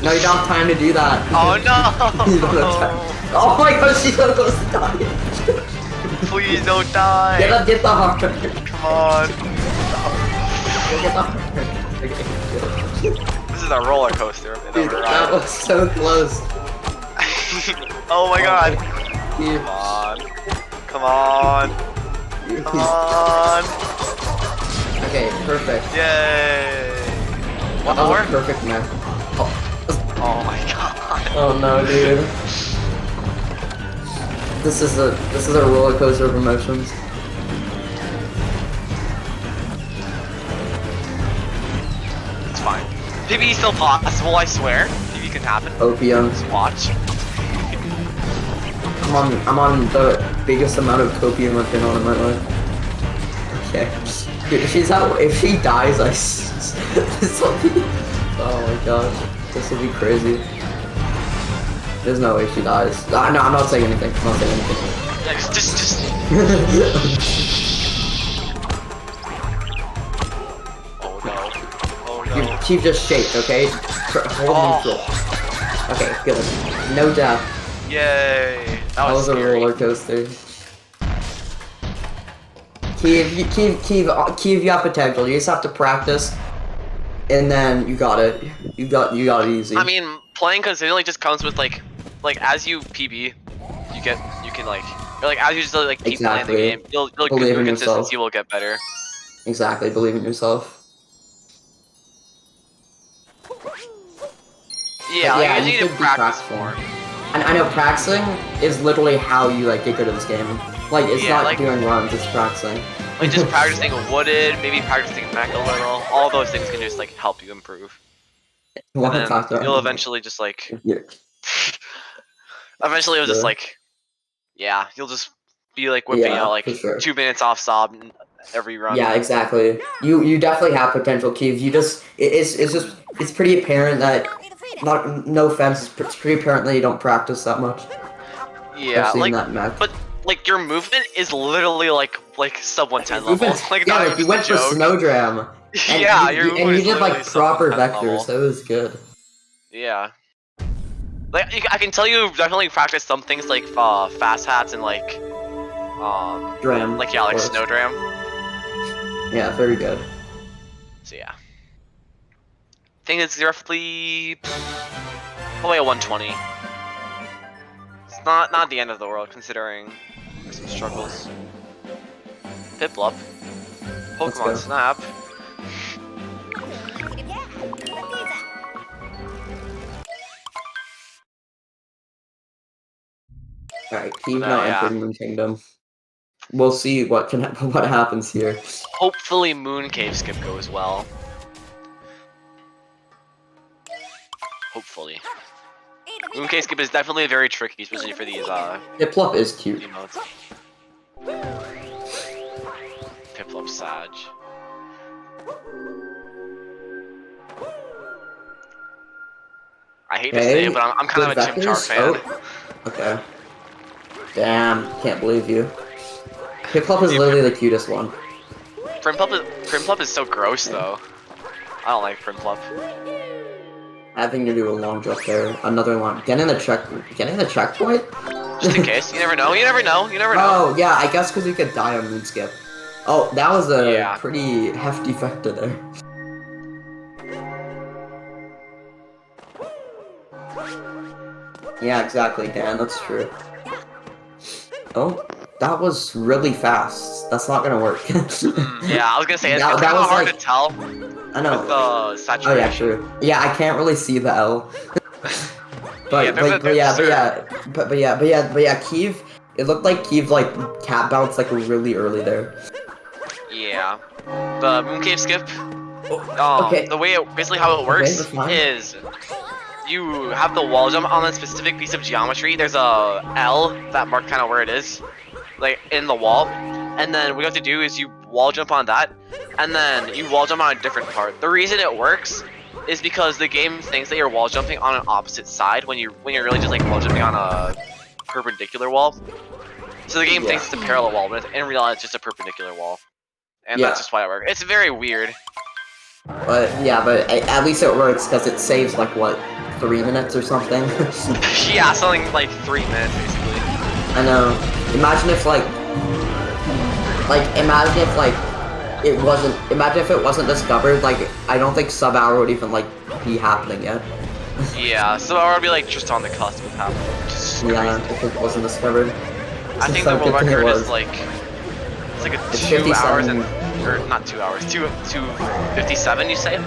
no, you don't have time to do that. Oh no! You don't have time. Oh my god, she's almost dying. Please don't die. Get the heart. Come on. Get the heart. Okay, This is a roller coaster. dude, that was so close. Oh my god. Dude. Come on. Okay, perfect. Yay. One That was more? a perfect match. Oh my god. Oh no, dude. This is a roller coaster of emotions. It's fine. PvE is still possible, I swear. PvE can happen. Opium. Just watch. I'm on the biggest amount of copium I've been on in my life. Okay. Dude, if she dies, this will be, oh my gosh, this will be crazy. There's no way she dies. No, I'm not saying anything. I'm not saying anything. Yeah, just. Oh no. Chief just shaked, okay? Hold neutral. Okay, good. No death. Yay. That was a scary. roller coaster. Kiev, you have potential. You just have to practice, and then you got it. You got it easy. I mean, playing consistently just comes with like as you PB, you can as you just like keep playing the game, your consistency will get better. Exactly, believe in yourself. Yeah, you need to practice more. And I know practicing is literally how you like get good at this game. Like it's not like doing runs, it's practicing. Like just practicing wooded, maybe practicing mech a little. All those things can just like help you improve. And then you'll eventually just like eventually it'll just like you'll just be like whipping out like 2 minutes off sob every run. Yeah, exactly. You definitely have potential, Kiev. You just it's pretty apparent that no offense, it's pretty apparent that you don't practice that much. Yeah, like but like your movement is literally like sub 110 level. Like yeah, like you went for Snowdram. And yeah, you did like proper vectors, so it was good. Yeah. Like I can tell you definitely practice some things like fast hats and like Dram. like Snowdram. Yeah, very good. So yeah. I think it's roughly Probably a 120. It's not the end of the world considering some struggles. Piplup. Pokemon Snap. Alright, Kiev now entering Moon Kingdom. We'll see what happens here. Hopefully Moon Cave skip goes well. Hopefully. Moon Cave skip is definitely very tricky, especially for these Piplup is cute. emotes. Piplup Sag. I hate to say it, but I'm kind of a Chimchar fan. Oh. Okay. Damn, can't believe you. Piplup is literally the cutest one. Primplup is so gross though. I don't like Primplup. Having to do a long jump there. Another one. Getting the checkpoint? Just in case. You never know. You never know. You never know. Oh, yeah, I guess because you could die on Moonskip. Oh, that was a pretty hefty vector there. Yeah, exactly, Dan, that's true. Oh, that was really fast. That's not gonna work. Yeah, I was gonna say, it's kind of hard to tell. I know. With the saturation. Oh yeah, true. Yeah, I can't really see the L. but yeah, Kiev. It looked like Kiev like cat bounced like really early there. Yeah. The Moon Cave skip. Okay. The way basically how it works is you have the wall jump on a specific piece of geometry. There's a L that marks kind of where it is, like in the wall. And then what you have to do is you wall jump on that, and then you wall jump on a different part. The reason it works is because the game thinks that you're wall jumping on an opposite side when you're really just like wall jumping on a perpendicular wall. So the game thinks it's a parallel wall, but in reality it's just a perpendicular wall. And that's just why it works. It's very weird. But at least it works because it saves like what, 3 minutes or something? Yeah, something like 3 minutes basically. I know. Imagine if it wasn't discovered, like I don't think sub-hour would even like be happening yet. Yeah, sub-hour would be like just on the cusp of happening. Yeah, if it wasn't discovered. I think the world record is like it's like a 2 hours and or not 2 hours, 2:57 you say?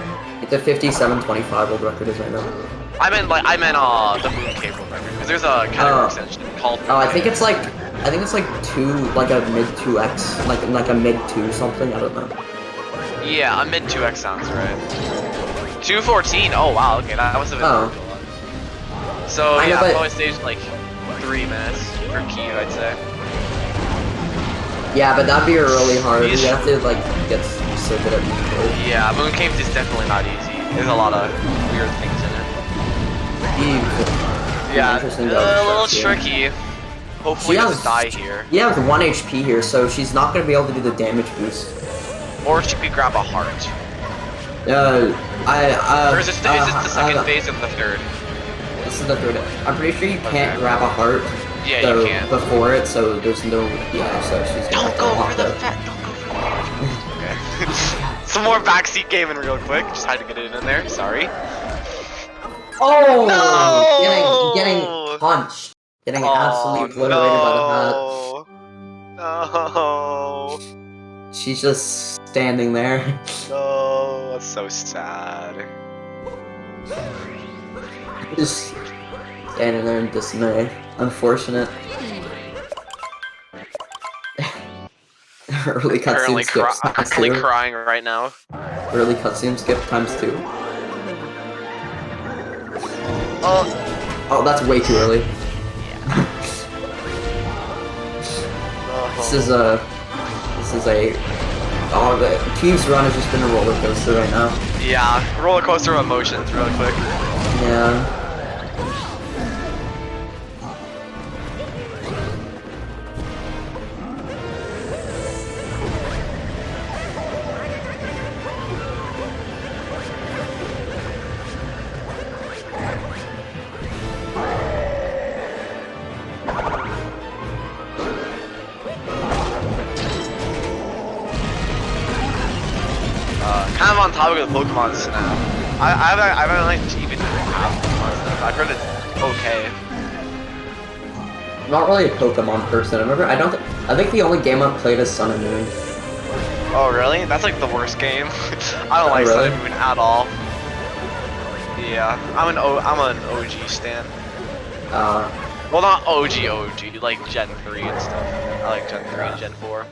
It's a 57:25 world record is right now. I meant the Moon Cave world record because there's a category extension called. Oh, I think it's like 2, like a mid 2x, like a mid 2 something. I don't know. Yeah, a mid 2x sounds right. 2:14. Oh wow, okay, that was a bit. So yeah, probably staged like 3 minutes per Kiev, I'd say. Yeah, but that'd be really hard. You have to like get so good at it. Yeah, Moon Cave is definitely not easy. There's a lot of weird things in it. Yeah, a little tricky. Hopefully, she doesn't die here. Yeah, with 1 HP here, so she's not gonna be able to do the damage boost. Or she could grab a heart. Or is this the second phase or the third? This is the third. I'm pretty sure you can't grab a heart. Yeah, you can. Before it, so there's no. Yeah, so she's. Don't go for the fat. Don't go for the. Okay. Some more backseat gaming real quick. Just had to get it in there. Sorry. Oh! No! Getting punched. Getting absolutely obliterated by the hat. No. She's just standing there. No, that's so sad. Just standing there in dismay. Unfortunate. Early cutscene skip times 2. I'm crying right now. Early cutscene skip times 2. Oh, that's way too early. Yeah. This is a. Oh, the Kiev's run has just been a roller coaster right now. Yeah, roller coaster of emotions, real quick. Yeah. Kind of on topic of the Pokemon Snap. I haven't like even have Pokemon Snap. I've heard it's okay. I'm not really a Pokemon person. I think the only game I've played is Sun and Moon. Oh really? That's like the worst game. I don't like really? Sun and Moon at all. Yeah, I'm an OG stan. Well, not OG, like Gen 3 and stuff. I like Gen 3 and Gen 4.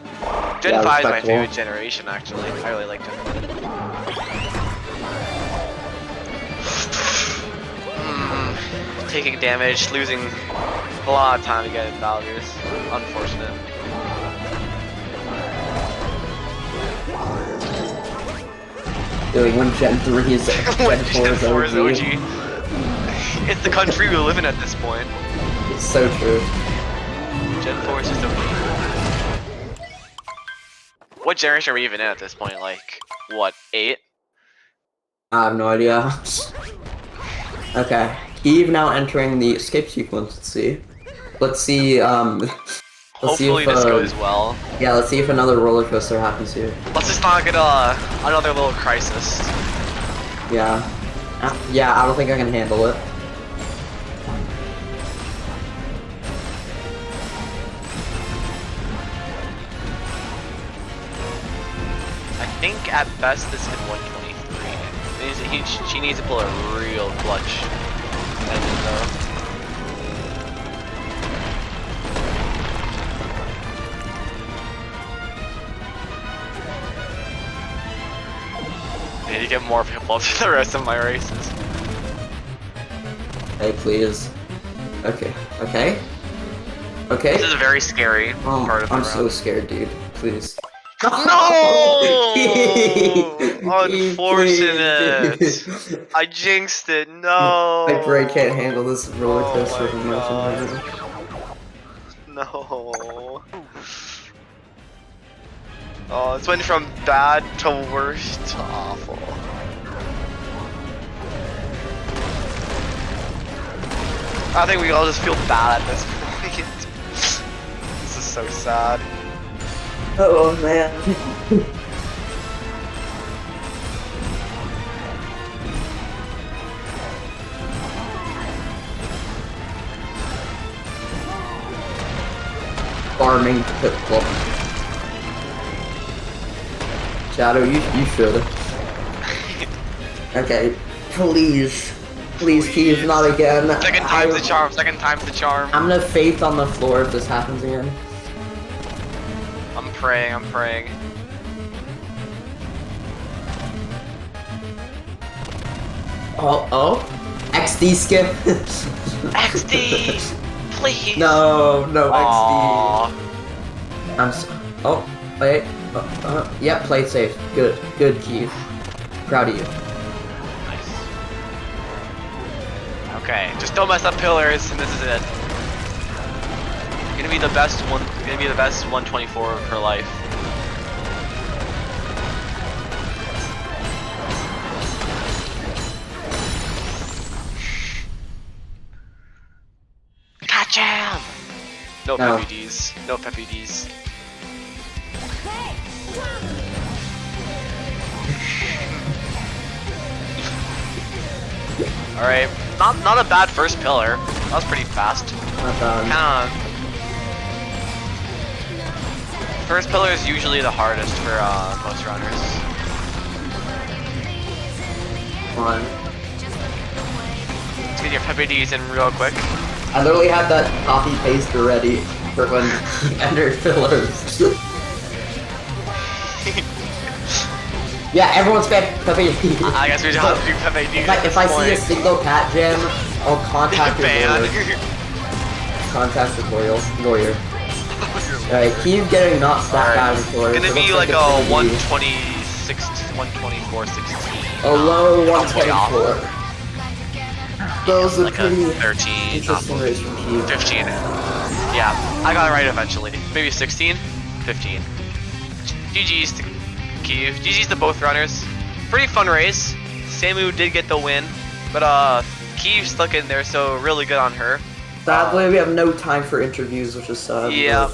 Gen 5 is my favorite generation, actually. I really like Gen 4. Taking damage, losing a lot of time to get Valgers. Unfortunate. Dude, when Gen 3 is Gen 4 is OG. It's the country we live in at this point. It's so true. Gen 4 is just OG. What generation are we even in at this point? Like, what, 8? I have no idea. Okay, Kiev now entering the escape sequence. Let's see. Hopefully this goes well. Yeah, let's see if another roller coaster happens here. Let's just not get another little crisis. Yeah. Yeah, I don't think I can handle it. I think at best this is 123. She needs to pull a real clutch engine though. I need to get more people to the rest of my races. Hey, please. Okay. This is very scary part of the I'm round. so scared, dude. Please. No! Unfortunate. I jinxed it. No. My brain can't handle this roller coaster of emotion right now. No. Oh, it's went from bad to worst to awful. I think we all just feel bad at this point. This is so sad. Oh man. Farming pit club. Shadow, you should. Okay, please, Kiev, not again. Second time's the charm. Second time's the charm. I'm gonna faith on the floor if this happens again. I'm praying. Oh, XD skip. XD, please. No, Aww. XD. Oh, wait. Yep, play safe. Good, Kiev. Proud of you. Nice. Okay, just don't mess up pillars, and this is it. Gonna be the best 124 of her life. Catch him! No PPDs. No PPDs. Alright, not a bad first pillar. That was pretty fast. Not bad. First pillar is usually the hardest for most runners. Fun. Let's get your PPDs in real quick. I literally had that copy paste already for when you entered fillers. Yeah, everyone's Pepe. I guess we just have to do Pepe D. If I see a single cat gem, I'll contact your lawyer. Contact the lawyer. Alright, Kiev getting not stacked out of the floor. It's gonna be like a 124, 16. A low 124. Those are like pretty a 13, interesting race from Kiev. 15. Yeah, I got it right eventually. Maybe 16? 15. GG's to Kiev. GG's to both runners. Pretty fun race. Samu did get the win, but Kiev stuck in there, so really good on her. Sadly, we have no time for interviews, which is sad. Yeah,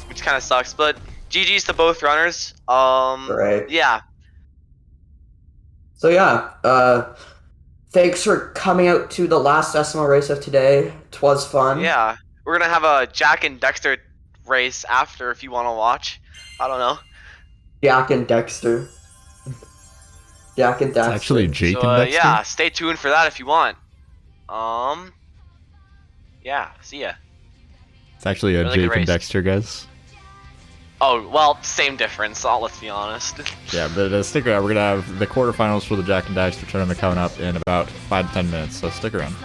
which kind of sucks, but GG's to both runners. Right. Yeah. So yeah, thanks for coming out to the last SMO race of today. 'Twas fun. Yeah, we're gonna have a Jack and Dexter race after if you want to watch. I don't know. Jack and Dexter. Jack and Dexter. It's actually Jake and Dexter. Yeah, stay tuned for that if you want. Yeah, see ya. It's actually a really Jake and Dexter, guys. Oh, well, same difference, let's be honest. Yeah, but stick around. We're going to have the quarterfinals for the Jack and Dexter tournament coming up in about 5 to 10 minutes, so stick around.